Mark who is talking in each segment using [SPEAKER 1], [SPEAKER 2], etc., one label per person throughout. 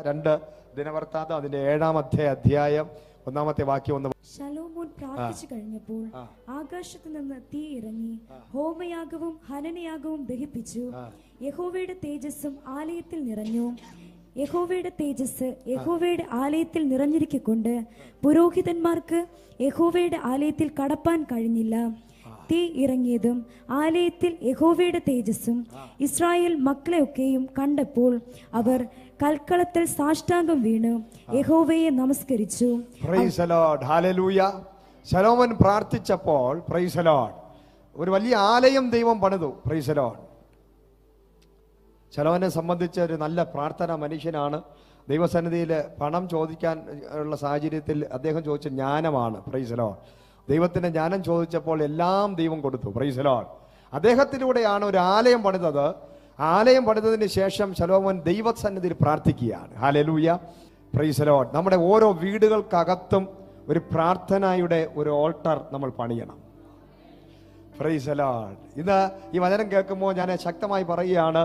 [SPEAKER 1] 2 ദിനവൃത്താന്തം അതിന്റെ 7-ാമത്തെ അധ്യായം 1-ാമത്തെ വാക്യം ഒന്ന്.
[SPEAKER 2] ശലോമോൻ പ്രാർത്ഥിച്ചു കഴിഞ്ഞപ്പോൾ ആകാശത്തു നിന്ന് തീ ഇറങ്ങി ഹോമയാഗവും ഹനനയാഗവും ദഹിപ്പിച്ചു. യഹോവയുടെ തേജസ്സും ആലയത്തിൽ നിറഞ്ഞു. യഹോവയുടെ തേജസ് യഹോവയുടെ ആലയത്തിൽ നിറഞ്ഞിരിക്കൊണ്ട് പുരോഹിതന്മാർക്ക് യഹോവയുടെ ആലയത്തിൽ കടപ്പാൻ കഴിഞ്ഞില്ല. തീ ഇറങ്ങിയതും ആലയത്തിൽ യഹോവയുടെ തേജസ്സും ഇസ്രായേൽ മക്കളെയൊക്കെയും കണ്ടപ്പോൾ അവർ കൽക്കളത്തിൽ സാഷ്ടാംഗം വീണ് യഹോവയെ നമസ്കരിച്ചു.
[SPEAKER 1] Praise the Lord, hallelujah. ശലോമോൻ പ്രാർത്ഥിച്ചപ്പോൾ പ്രൈസ് ദി ലോർഡ് ഒരു വലിയ ആലയം ദൈവം പണിതു. Price the Lord. ശലോമോനെ സംബന്ധിച്ച് ഒരു നല്ല പ്രാർത്ഥന മനുഷ്യനാണ്. ദൈവസന്നിധിയിൽ പണം ചോദിക്കാൻ ഉള്ള സാഹചര്യത്തിൽ അദ്ദേഹം ചോദിച്ച ജ്ഞാനമാണ്. Price the Lord. ദൈവത്തിന്റെ ജ്ഞാനം ചോദിച്ചപ്പോൾ എല്ലാം ദൈവം കൊടുത്തു. Price the Lord. അദ്ദേഹത്തിലൂടെയാണ് ഒരു ആലയം പണിതത്. ആലയം പണിതതിന് ശേഷം ശലോമോൻ ദൈവസന്നിധിയിൽ പ്രാർത്ഥിക്കുകയാണ്. Hallelujah, praise the Lord. നമ്മുടെ ഓരോ വീടുകൾക്കകത്തും ഒരു പ്രാർത്ഥനയുടെ ഒരു ഓൾട്ടർ നമ്മൾ പണിയണം. Price the Lord. ഇന്ന് ഈ വചനം കേൾക്കുമ്പോൾ ഞാൻ ശക്തമായി പറയുകയാണ്,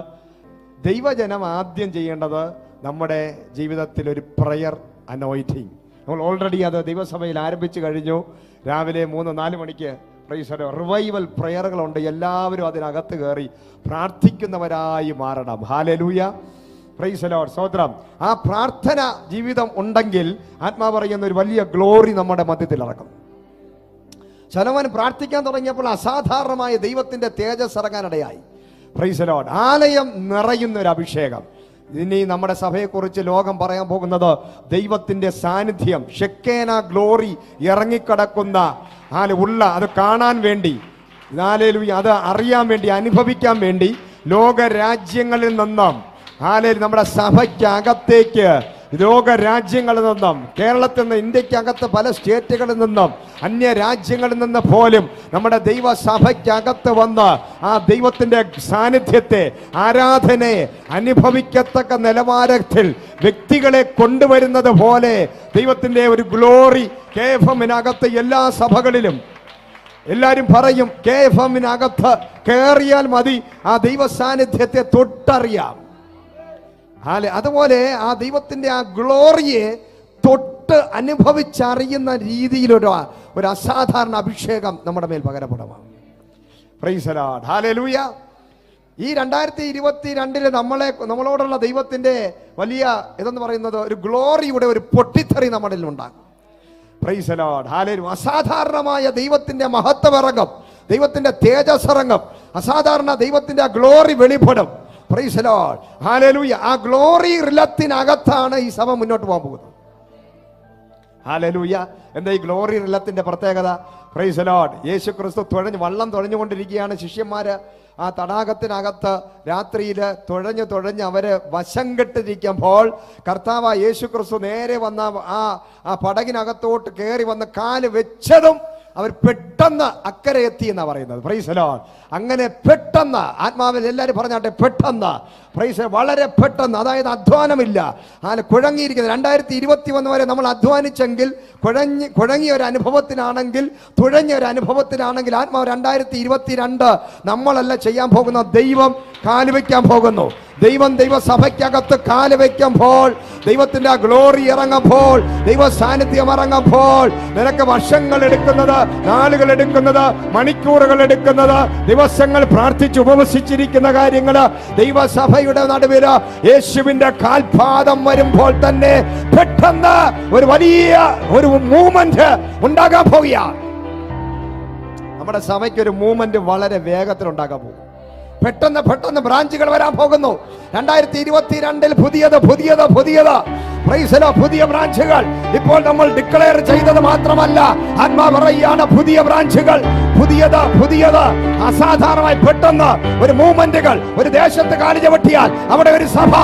[SPEAKER 1] ദൈവജനം ആദ്യം ചെയ്യേണ്ടത് നമ്മുടെ ജീവിതത്തിൽ ഒരു പ്രയർ അനോയിറ്റിങ്. നമ്മൾ ഓൾറെഡി അത് ദൈവസഭയിൽ ആരംഭിച്ചു കഴിഞ്ഞു. രാവിലെ 3-4 മണിക്ക് പ്രൈസ് ദി ലോർഡ് റിവൈവൽ പ്രയറുകളുണ്ട്. എല്ലാവരും അതിനകത്ത് കയറി പ്രാർത്ഥിക്കുന്നവരായി മാറണം. Hallelujah, praise the Lord. സ്തോത്രം. ആ പ്രാർത്ഥന ജീവിതം ഉണ്ടെങ്കിൽ ആത്മാവ് പറയുന്ന ഒരു വലിയ ഗ്ലോറി നമ്മുടെ മധ്യത്തിൽ ഇറക്കും. ശലോമോൻ പ്രാർത്ഥിക്കാൻ തുടങ്ങിയപ്പോൾ അസാധാരണമായ ദൈവത്തിന്റെ തേജസ് ഇറങ്ങാനിടയായി. Praise the Lord. ആലയം നിറയുന്ന ഒരു അഭിഷേകം. ഇനി നമ്മുടെ സഭയെക്കുറിച്ച് ലോകം പറയാൻ പോകുന്നത് ദൈവത്തിന്റെ സാന്നിധ്യം, ഷെക്കേന ഗ്ലോറി ഇറങ്ങിക്കിടക്കുന്ന അത് കാണാൻ വേണ്ടി, അത് അറിയാൻ വേണ്ടി, അനുഭവിക്കാൻ വേണ്ടി ലോകരാജ്യങ്ങളിൽ നിന്നും നമ്മുടെ സഭയ്ക്കകത്തേക്ക് ലോകരാജ്യങ്ങളിൽ നിന്നും, കേരളത്തിൽ നിന്ന്, ഇന്ത്യക്കകത്ത് പല സ്റ്റേറ്റുകളിൽ നിന്നും, അന്യ രാജ്യങ്ങളിൽ നിന്ന് പോലും നമ്മുടെ ദൈവസഭയ്ക്കകത്ത് വന്ന് ആ ദൈവത്തിന്റെ സാന്നിധ്യത്തെ, ആരാധനയെ അനുഭവിക്കത്തക്ക നിലവാരത്തിൽ വ്യക്തികളെ കൊണ്ടുവരുന്നത് പോലെ ദൈവത്തിന്റെ ഒരു ഗ്ലോറി KFM-നകത്ത് എല്ലാ സഭകളിലും എല്ലാവരും പറയും, KFM-നകത്ത് കയറിയാൽ മതി ആ ദൈവ സാന്നിധ്യത്തെ തൊട്ടറിയാം. അതുപോലെ ആ ദൈവത്തിന്റെ ആ ഗ്ലോറിയെ തൊട്ട് അനുഭവിച്ചറിയുന്ന രീതിയിലൊരു അസാധാരണ അഭിഷേകം നമ്മുടെ മേൽ പകരപ്പെടണം. Praise the Lord, hallelujah. ഈ 2022 നമ്മളോടുള്ള ദൈവത്തിന്റെ വലിയ ഇതെന്ന് പറയുന്നത് ഒരു ഗ്ലോറിയുടെ ഒരു പൊട്ടിത്തെറി നമ്മളിൽ ഉണ്ടാകും. Price the Lord, hallelujah. അസാധാരണമായ ദൈവത്തിന്റെ മഹത്വം ഇറങ്ങും, ദൈവത്തിന്റെ തേജസ് ഇറങ്ങും, അസാധാരണ ദൈവത്തിന്റെ ആ ഗ്ലോറി വെളിപ്പെടും. Praise the Lord, hallelujah. ആ ഗ്ലോറി റിലത്തിനകത്താണ് ഈ സഭ മുന്നോട്ട് പോകാൻ പോകുന്നത്. ഹല്ലേലൂയ. എന്താ ഈ ഗ്ലോറി റിലത്തിന്റെ പ്രത്യേകത? Price the Lord. യേശു ക്രിസ്തു വള്ളം തുഴഞ്ഞുകൊണ്ടിരിക്കുകയാണ്. ശിഷ്യന്മാര് ആ തടാകത്തിനകത്ത് രാത്രിയിൽ തുഴഞ്ഞ് അവര് വശം കെട്ടിരിക്കുമ്പോൾ കർത്താവ് യേശു ക്രിസ്തു നേരെ വന്ന ആ പടകിനകത്തോട്ട് കയറി വന്ന് കാല് വെച്ചതും അവർ പെട്ടെന്ന് അക്കരെ എത്തി എന്നാ പറയുന്നത്. Price the Lord. അങ്ങനെ പെട്ടെന്ന് ആത്മാവിൽ എല്ലാവരും പറഞ്ഞാട്ടെ, പെട്ടെന്ന്. പ്രൈസ് വളരെ പെട്ടെന്ന്, അതായത് അധ്വാനമില്ല. കുഴങ്ങിയിരിക്കുന്നത് 2021 വരെ നമ്മൾ അധ്വാനിച്ചെങ്കിൽ, കുഴങ്ങിയ ഒരു അനുഭവത്തിനാണെങ്കിൽ, തുഴഞ്ഞ ഒരു അനുഭവത്തിനാണെങ്കിൽ, ആത്മാവ് 2022 നമ്മളല്ല ചെയ്യാൻ പോകുന്ന, ദൈവം കാലുവെക്കാൻ പോകുന്നു. ദൈവസഭയ്ക്കകത്ത് കാലുവെക്കുമ്പോൾ, ദൈവത്തിന്റെ ഗ്ലോറി ഇറങ്ങുമ്പോൾ, ദൈവ സാന്നിധ്യം ഇറങ്ങുമ്പോൾ, നിനക്ക് വർഷങ്ങൾ എടുക്കുന്നത്, നാളുകൾ എടുക്കുന്നത്, മണിക്കൂറുകൾ എടുക്കുന്നത്, ദിവസങ്ങൾ പ്രാർത്ഥിച്ച് ഉപവസിച്ചിരിക്കുന്ന കാര്യങ്ങള് ദൈവസഭയുടെ നടുവില് യേശുവിന്റെ കാൽപാദം വരുമ്പോൾ തന്നെ പെട്ടെന്ന് ഒരു വലിയ ഒരു മൂവ്മെന്റ് ഉണ്ടാകാൻ പോവുകയാണ്. നമ്മുടെ സഭയ്ക്ക് ഒരു മൂവ്മെന്റ് വളരെ വേഗത്തിൽ ഉണ്ടാകാൻ പോകും. പെട്ടെന്ന് ബ്രാഞ്ചുകൾ വരാൻ പോകുന്നു. 2022 പുതിയത് പ്രൈസ് ദി ലോർഡ്. പുതിയ ബ്രാഞ്ചുകൾ ഇപ്പോൾ നമ്മൾ ഡിക്ലെയർ ചെയ്തത് മാത്രമല്ല, ആത്മാവ് പറയുകയാണ്, പുതിയ ബ്രാഞ്ചുകൾ, പുതിയത് അസാധാരണമായി പെട്ടെന്ന് ഒരു മൂവ്മെന്റുകൾ. ഒരു ദേശത്ത് കാല് ചവിട്ടിയാൽ അവിടെ ഒരു സഭ.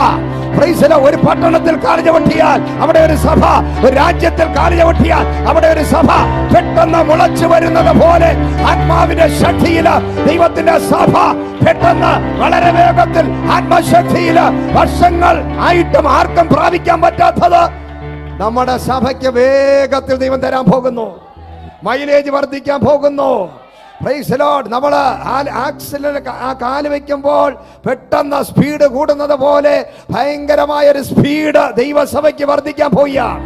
[SPEAKER 1] Price the Lord. ഒരു പട്ടണത്തിൽ കാല് ചവിട്ടിയാൽ അവിടെ ഒരു സഭ. ഒരു രാജ്യത്തിൽ കാല് ചവിട്ടിയാൽ അവിടെ ഒരു സഭ. പെട്ടെന്ന് മുളച്ചു വരുന്നത് പോലെ ആത്മാവിന്റെ ശക്തിയില് ദൈവത്തിന്റെ സഭ പെട്ടെന്ന് വളരെ വേഗത്തിൽ ആത്മശക്തിയില് വർഷങ്ങൾ ആയിട്ടും ആർക്കും പ്രാപിക്കാൻ പറ്റാത്തത് നമ്മുടെ സഭയ്ക്ക് വേഗത്തിൽ ദൈവം തരാൻ പോകുന്നു. മൈലേജ് വർദ്ധിക്കാൻ പോകുന്നു. Praise the Lord. നമ്മൾ ആക്സിലിൽ ആ കാല് വെക്കുമ്പോൾ പെട്ടെന്ന് സ്പീഡ് കൂടുന്നത് പോലെ ഭയങ്കരമായ ഒരു സ്പീഡ് ദൈവസഭയ്ക്ക് വർദ്ധിക്കാൻ പോവുകയാണ്.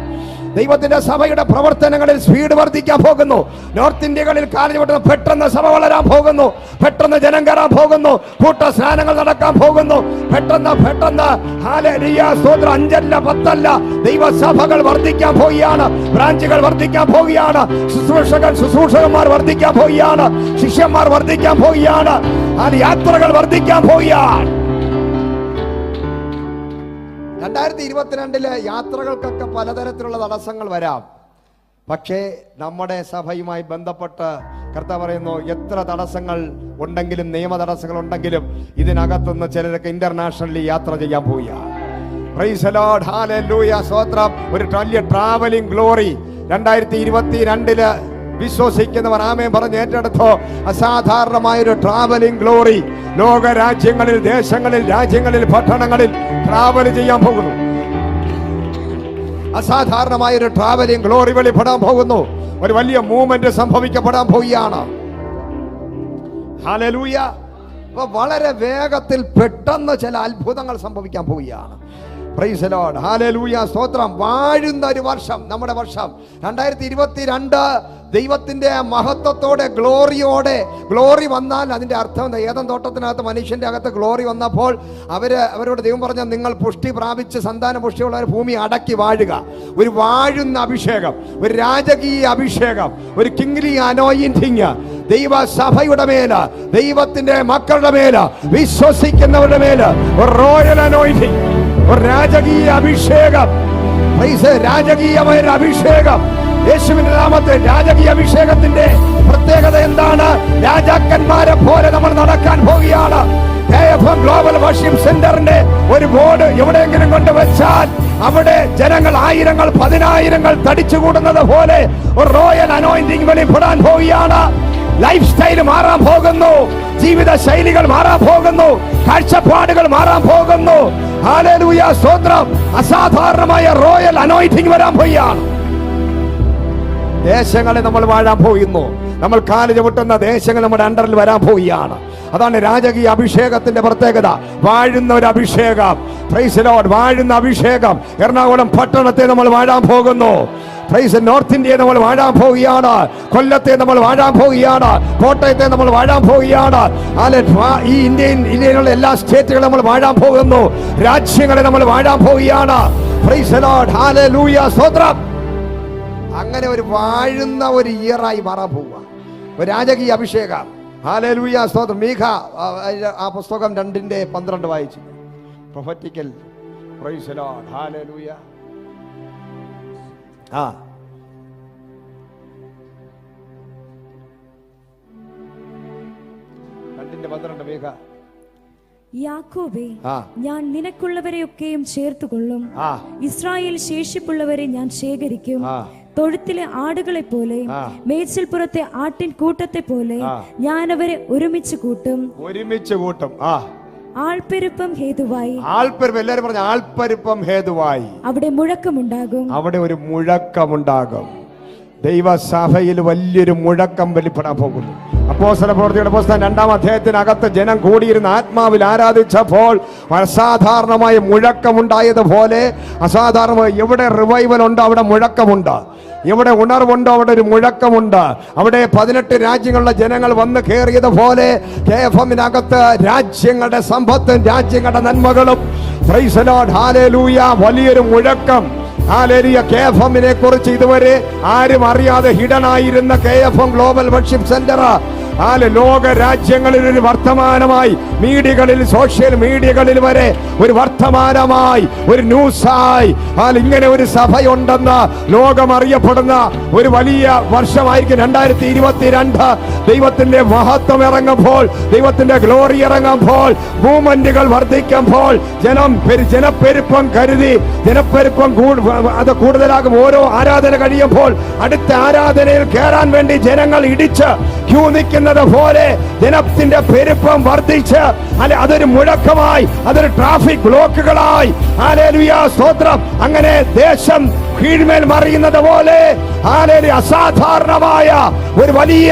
[SPEAKER 1] ദൈവത്തിന്റെ സഭയുടെ പ്രവർത്തനങ്ങളിൽ സ്പീഡ് വർദ്ധിക്കാൻ പോകുന്നു. നോർത്ത് ഇന്ത്യകളിൽ കാലഘട്ടം പെട്ടെന്ന് സഭ വളരാൻ പോകുന്നു. പെട്ടെന്ന് ജനം കയറാൻ പോകുന്നു. കൂട്ട സ്നാനങ്ങൾ നടക്കാൻ പോകുന്നു. പെട്ടെന്ന് ഹല്ലേലൂയ സ്തോത്രം. 5 അല്ല 10 അല്ല, ദൈവസഭകൾ വർദ്ധിക്കാൻ പോവുകയാണ്. ബ്രാഞ്ചുകൾ വർദ്ധിക്കാൻ പോവുകയാണ്. ശുശ്രൂഷകന്മാർ വർദ്ധിക്കാൻ പോവുകയാണ്. ശിഷ്യന്മാർ വർദ്ധിക്കാൻ പോവുകയാണ്. യാത്രകൾ വർദ്ധിക്കാൻ പോവുകയാണ്. 2022 യാത്രകൾക്കൊക്കെ പലതരത്തിലുള്ള തടസ്സങ്ങൾ വരാം. പക്ഷേ നമ്മുടെ സഭയുമായി ബന്ധപ്പെട്ട് കർത്താവ് പറയുന്നു, എത്ര തടസ്സങ്ങൾ ഉണ്ടെങ്കിലും, നിയമ തടസ്സങ്ങൾ ഉണ്ടെങ്കിലും, ഇതിനകത്തുനിന്ന് ചിലരൊക്കെ ഇന്റർനാഷണലി യാത്ര ചെയ്യാൻ പോവുകയാണ്. പ്രൈസ് ദി ലോർഡ്, ഹല്ലേലൂയ, സ്തോത്രം. ഒരു വലിയ ട്രാവലിംഗ് ഗ്ലോറി 2022 വിശ്വസിക്കുന്നവർ ആമേൻ പറഞ്ഞ് ഏറ്റെടുത്തോ. അസാധാരണമായൊരു ട്രാവലിംഗ് ഗ്ലോറി ലോക രാജ്യങ്ങളിൽ, ദേശങ്ങളിൽ, രാജ്യങ്ങളിൽ, പട്ടണങ്ങളിൽ ട്രാവൽ ചെയ്യാൻ പോകുന്നു. അസാധാരണമായൊരു ട്രാവലിംഗ് ഗ്ലോറി വെളിപ്പെടാൻ പോകുന്നു. ഒരു വലിയ മൂവ്മെന്റ് സംഭവിക്കപ്പെടാൻ പോവുകയാണ്. ഹല്ലേലൂയ. അപ്പൊ വളരെ വേഗത്തിൽ പെട്ടെന്ന് ചില അത്ഭുതങ്ങൾ സംഭവിക്കാൻ പോവുകയാണ്. പ്രൈസ് ദി ലോർഡ്, ഹല്ലേലൂയ, സ്തോത്രം. വാഴുന്ന ഒരു വർഷം, നമ്മുടെ വർഷം 2022 ദൈവത്തിന്റെ മഹത്വത്തോടെ, ഗ്ലോറി വന്നാൽ അതിന്റെ അർത്ഥം, ഏദൻ തോട്ടത്തിനകത്ത് മനുഷ്യന്റെ അകത്ത് ഗ്ലോറി വന്നപ്പോൾ അവരോട് ദൈവം പറഞ്ഞ, നിങ്ങൾ പുഷ്ടി പ്രാപിച്ച് സന്താന പുഷ്ടിയുള്ള ഭൂമി അടക്കി വാഴുക. ഒരു വാഴുന്ന അഭിഷേകം, ഒരു രാജകീയ അഭിഷേകം, ഒരു കിങ്ലി അനോയിന്റിങ് ദൈവസഭയുടെ മേല്, ദൈവത്തിന്റെ മക്കളുടെ മേല്, വിശ്വസിക്കുന്നവരുടെ മേല് ഒരു റോയൽ അനോയിന്റിങ്, ഒരു രാജകീയ അഭിഷേകം. രാജകീയമായ അഭിഷേകം യേശുവിന്റെ നാമത്തിൽ. രാജകീയ അഭിഷേകത്തിന്റെ പ്രത്യേകത എന്താണ്? രാജാക്കന്മാരെ പോലെ നമ്മൾ നടക്കാൻ പോവുകയാണ്. ഗ്ലോബൽ വർഷിപ്പ് സെന്ററിന്റെ ഒരു ബോർഡ് എവിടെയെങ്കിലും കൊണ്ടുവച്ചാൽ അവിടെ ജനങ്ങൾ ആയിരങ്ങൾ, 10,000 തടിച്ചുകൂടുന്നത് പോലെ ഒരു റോയൽ അനോയിന്റിംഗ് വെളിപ്പെടാൻ പോവുകയാണ്. ലൈഫ് സ്റ്റൈൽ മാറാൻ പോകുന്നു. ജീവിത ശൈലികൾ മാറാൻ പോകുന്നു. കാഴ്ചപ്പാടുകൾ മാറാൻ പോകുന്നു. ഹല്ലേലൂയ, സ്തോത്രം. അസാധാരണമായ റോയൽ അനോയിന്റിംഗ് വരാൻ പോവുകയാണ്. ദേശങ്ങളെ നമ്മൾ വാഴാൻ പോകുന്നു. നമ്മൾ കാല് ചവിട്ടുന്ന ദേശങ്ങൾ നമ്മുടെ അണ്ടറിൽ വരാൻ പോവുകയാണ്. അതാണ് രാജകീയ അഭിഷേകത്തിന്റെ പ്രത്യേകത. വാഴുന്ന ഒരു അഭിഷേകം. പ്രൈസ് ദി ലോർഡ്, വാഴുന്ന അഭിഷേകം. എറണാകുളം പട്ടണത്തെ നമ്മൾ വാഴാൻ പോകുന്നു. പ്രൈസ് നോർത്ത് ഇന്ത്യയെ നമ്മൾ വാഴാൻ പോവുകയാണ്. കൊല്ലത്തെ നമ്മൾ വാഴാൻ പോവുകയാണ്. കോട്ടയത്തെ നമ്മൾ വാഴാൻ പോവുകയാണ്. ഈ ഇന്ത്യയിലുള്ള എല്ലാ സ്റ്റേറ്റുകളും നമ്മൾ വാഴാൻ പോകുന്നു. രാജ്യങ്ങളെ നമ്മൾ വാഴാൻ പോവുകയാണ്. പ്രൈസ് ദി ലോർഡ്, ഹല്ലേലൂയ, സ്തോത്രം. അങ്ങനെ ഒരു വാഴുന്ന ഒരു ഇയറായി മാറാൻ പോവുക, ഒരു രാജകീയ അഭിഷേകം. ഹല്ലേലൂയ, സ്തോത്രം. മീഖ ആ പുസ്തകം 2:12 വായിച്ചു. Prophetical. Price the Lord, hallelujah. 2:12 മീഖ.
[SPEAKER 2] യാക്കോബേ, ഞാൻ നിനക്കുള്ളവരെയൊക്കെയും ചേർത്തുകൊള്ളും. ഇസ്രായേൽ ശേഷിപ്പുള്ളവരെ ഞാൻ ശേഖരിക്കും. തൊഴുത്തിലെ ആടുകളെ പോലെ, മേച്ചിൽപ്പുറത്തെ ആട്ടിൻ കൂട്ടത്തെ പോലെ ഞാൻ അവരെ ഒരുമിച്ച് കൂട്ടും. ആൾപ്പെരുപ്പം ഹേതുവായി, എല്ലാവരും പറഞ്ഞ ആൾപ്പെരുപ്പം ഹേതുവായി അവിടെ മുഴക്കമുണ്ടാകും. അവിടെ ഒരു മുഴക്കമുണ്ടാകും. ദൈവസഭയിൽ വലിയൊരു മുഴക്കം വെളിപ്പെടാൻ പോകുന്നു. അപ്പോസ്തലപ്രവൃത്തിയുടെ പുസ്തകം 2-ാം അധ്യായത്തിനകത്ത് ജനം കൂടിയിരുന്ന ആത്മാവിൽ ആരാധിച്ചപ്പോൾ അസാധാരണമായ മുഴക്കമുണ്ടായതുപോലെ, അസാധാരണമായ എവിടെ റിവൈവൽ ഉണ്ടോ അവിടെ മുഴക്കമുണ്ട്. എവിടെ ഉണർവുണ്ടോ അവിടെ ഒരു മുഴക്കമുണ്ട്. അവിടെ 18 രാജ്യങ്ങളിലെ ജനങ്ങൾ വന്ന് കയറിയതുപോലെ KFM-നകത്ത് രാജ്യങ്ങളുടെ സമ്പത്തും രാജ്യങ്ങളുടെ നന്മകളും, പ്രൈസ് ദി ലോർഡ്, ഹല്ലേലൂയ, വലിയൊരു മുഴക്കം. ഹല്ലേലൂയ. KFM-നെ കുറിച്ച് ഇതുവരെ ആരും അറിയാതെ ഹിഡനായിരുന്ന KFM ഗ്ലോബൽ വർഷിപ്പ് സെന്റർ ലോക രാജ്യങ്ങളിൽ ഒരു വർത്തമാനമായി, മീഡിയകളിൽ, സോഷ്യൽ മീഡിയകളിൽ വരെ ഒരു വർത്തമാനമായി, ഒരു ന്യൂസായി ഇങ്ങനെ ഒരു സഭയുണ്ടെന്ന് ലോകം അറിയപ്പെടുന്ന ഒരു വലിയ വർഷമായിരിക്കും 2022. ദൈവത്തിന്റെ മഹത്വം ഇറങ്ങുമ്പോൾ, ദൈവത്തിന്റെ ഗ്ലോറി ഇറങ്ങുമ്പോൾ, മൂവ്മെന്റുകൾ വർദ്ധിക്കുമ്പോൾ, ജനപ്പെരുപ്പം കരുതി, ജനപ്പെരുപ്പം അത് കൂടുതലാകും. ഓരോ ആരാധന കഴിയുമ്പോൾ അടുത്ത ആരാധനയിൽ കയറാൻ വേണ്ടി ജനങ്ങൾ ഇടിച്ച് ക്യൂ നിൽക്കുന്ന
[SPEAKER 1] മറിയുന്നത് പോലെ ജനത്തിന്റെ പെരുപ്പം വർദ്ധിച്ച് അതൊരു മുഴക്കമായി, അതൊരു ട്രാഫിക് ബ്ലോക്കുകളായി, ഹല്ലേലൂയ സ്തോത്രം, അങ്ങനെ ദേശം കീഴ്മേൽ മറിയുന്നത് പോലെ അസാധാരണമായ ഒരു വലിയ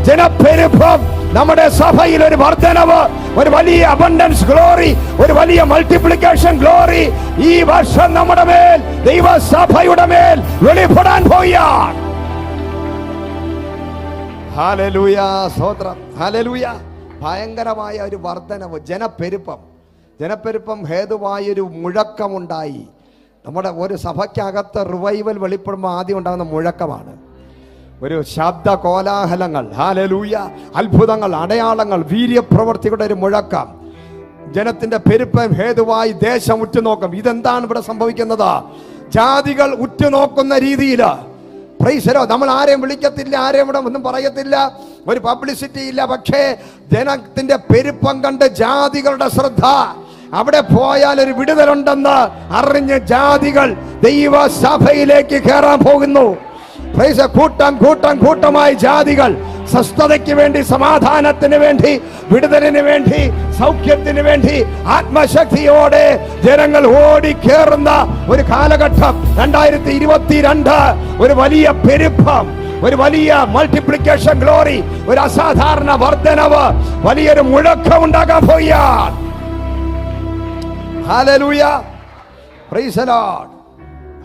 [SPEAKER 1] ജനപ്പെരുപ്പം, നമ്മുടെ സഭയിൽ ഒരു വർധനവ്, ഒരു വലിയ അബണ്ടൻസ് ഗ്ലോറി, ഒരു വലിയ മൾട്ടിപ്ലിക്കേഷൻ ഗ്ലോറി ഈ വർഷം നമ്മുടെ മേൽ, ദൈവസഭയുടെ മേൽ വെളിപ്പെടാൻ പോവുകയാണ്. ഹല്ലേലൂയ സ്തോത്രം, ഹല്ലേലൂയ. ഭയങ്കരമായ ഒരു വർധനവ്, ജനപ്പെരുപ്പം ഹേതുവായൊരു മുഴക്കമുണ്ടായി. നമ്മുടെ ഒരു സഭയ്ക്കകത്ത് റിവൈവൽ വെളിപ്പെടുമ്പോൾ ആദ്യം ഉണ്ടാകുന്ന മുഴക്കമാണ്, ഒരു ശബ്ദ കോലാഹലങ്ങൾ, ഹല്ലേലൂയ, അത്ഭുതങ്ങൾ, അടയാളങ്ങൾ, വീര്യപ്രവർത്തികളുടെ ഒരു മുഴക്കം. ജനത്തിന്റെ പെരുപ്പം ഹേതുവായി ദേശം ഉറ്റുനോക്കും. ഇതെന്താണ് ഇവിടെ സംഭവിക്കുന്നത്? ജാതികൾ ഉറ്റുനോക്കുന്ന രീതിയിൽ. പ്രൈസലോ, നമ്മൾ ആരെയും വിളിക്കത്തില്ല, ആരെയും ഇവിടെ ഒന്നും പറയത്തില്ല, ഒരു പബ്ലിസിറ്റി ഇല്ല. പക്ഷേ ജനത്തിന്റെ പെരുപ്പം കണ്ട് ജാതികളുടെ ശ്രദ്ധ, അവിടെ പോയാൽ ഒരു വിടുതലുണ്ടെന്ന് അറിഞ്ഞ് ജാതികൾ ദൈവസഭയിലേക്ക് കയറാൻ പോകുന്നു. കൂട്ടമായി ജാതികൾ സ്വസ്ഥതയ്ക്ക് വേണ്ടി, സമാധാനത്തിന് വേണ്ടി, വിടുതലിന് വേണ്ടി, സൗഖ്യത്തിന് വേണ്ടി ആത്മശക്തിയോടെ ജനങ്ങൾ ഓടിക്കേറുന്ന ഒരു കാലഘട്ടം 2022. ഒരു വലിയ പെരുപ്പം, ഒരു വലിയ മൾട്ടിപ്ലിക്കേഷൻ ഗ്ലോറി, ഒരു അസാധാരണ വർധനവ്, വലിയൊരു മുഴക്കം ഉണ്ടാകാൻ പോയാൽ. Hallelujah, praise the Lord,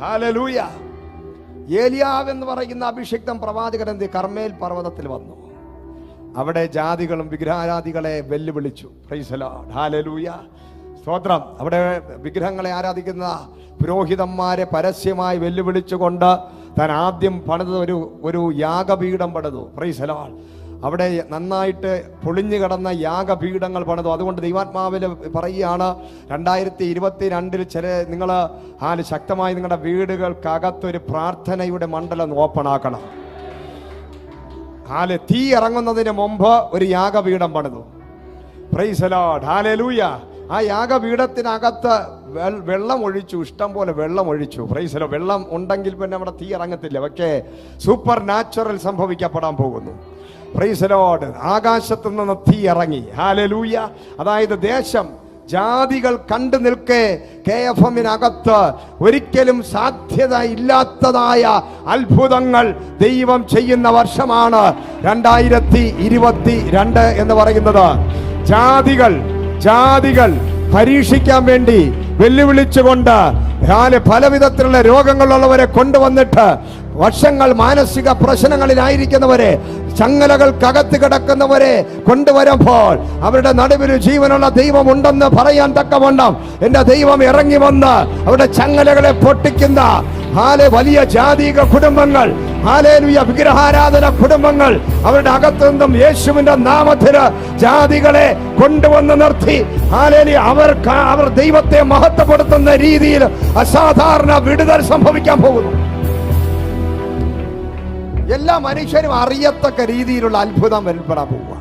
[SPEAKER 1] hallelujah. ഏലിയാവ് എന്ന് പറയുന്ന അഭിഷിക്തം പ്രവാചകൻ കർമ്മേൽ പർവ്വതത്തിൽ വന്നു. അവിടെ ജാതികളും വിഗ്രഹാരാധികളെ വെല്ലുവിളിച്ചു. പ്രൈസ് ദി ലോർഡ്, ഹല്ലേലൂയ സ്തോത്രം. അവിടെ വിഗ്രഹങ്ങളെ ആരാധിക്കുന്ന പുരോഹിതന്മാരെ പരസ്യമായി വെല്ലുവിളിച്ചുകൊണ്ട് താൻ ആദ്യം പണിത് ഒരു യാഗപീഠം പണിതു. Price the Lord. അവിടെ നന്നായിട്ട് പൊളിഞ്ഞു കിടന്ന യാഗപീഠങ്ങൾ പണിതു. അതുകൊണ്ട് ദൈവാത്മാവിൽ പറയുകയാണ്, 2022 നിങ്ങൾ ശക്തമായി നിങ്ങളുടെ വീടുകൾക്കകത്തൊരു പ്രാർത്ഥനയുടെ മണ്ഡലം ഓപ്പൺ ആക്കണം. തീ ഇറങ്ങുന്നതിന് മുമ്പ് ഒരു യാഗപീഠം പണിതു. Price the Lord, hallelujah. ആ യാഗപീഠത്തിനകത്ത് വെള്ളം ഒഴിച്ചു, ഇഷ്ടം പോലെ വെള്ളം ഒഴിച്ചു. Price the Lord. വെള്ളം ഉണ്ടെങ്കിൽ പിന്നെ അവിടെ തീ ഇറങ്ങത്തില്ല. പക്ഷേ സൂപ്പർ നാച്ചുറൽ സംഭവിക്കപ്പെടാൻ പോകുന്നു. Praise the Lord. ആകാശത്തു നിന്ന് തീ ഇറങ്ങി. ഹല്ലേലൂയ. അതായത് ദേശം, ജാതികൾ കണ്ടു നിൽക്കെ KFM-നകത്ത് ഒരിക്കലും സാധ്യത ഇല്ലാത്തതായ അത്ഭുതങ്ങൾ ദൈവം ചെയ്യുന്ന വർഷമാണ് 2022 എന്ന് പറയുന്നത്. ജാതികൾ പരീക്ഷിക്കാൻ വേണ്ടി വെല്ലുവിളിച്ചുകൊണ്ട് പല വിധത്തിലുള്ള രോഗങ്ങളുള്ളവരെ കൊണ്ടുവന്നിട്ട്, വർഷങ്ങൾ മാനസിക പ്രശ്നങ്ങളിലായിരിക്കുന്നവരെ, ചങ്ങലകൾക്കകത്ത് കിടക്കുന്നവരെ കൊണ്ടുവരുമ്പോൾ അവരുടെ നടുവിൽ ജീവനുള്ള ദൈവം ഉണ്ടെന്ന് പറയാൻ തക്കവണ്ണം എന്റെ ദൈവം ഇറങ്ങി വന്ന് അവരുടെ ചങ്ങലകളെ പൊട്ടിക്കുന്ന വലിയ ജാതിക കുടുംബങ്ങൾ, ഹല്ലേലൂയ, വിഗ്രഹാരാധന കുടുംബങ്ങൾ, അവരുടെ അകത്തു നിന്നും യേശുവിന്റെ നാമത്തിന് ജാതികളെ കൊണ്ടുവന്ന് നിർത്തി ഹല്ലേലൂയ, അവർ ദൈവത്തെ മഹത്വപ്പെടുത്തുന്ന രീതിയിൽ അസാധാരണ വിടുതൽ സംഭവിക്കാൻ പോകുന്നു. എല്ലാ മനുഷ്യരും അറിയത്തക്ക രീതിയിലുള്ള അത്ഭുതം വെളിപ്പെടാൻ പോവുക.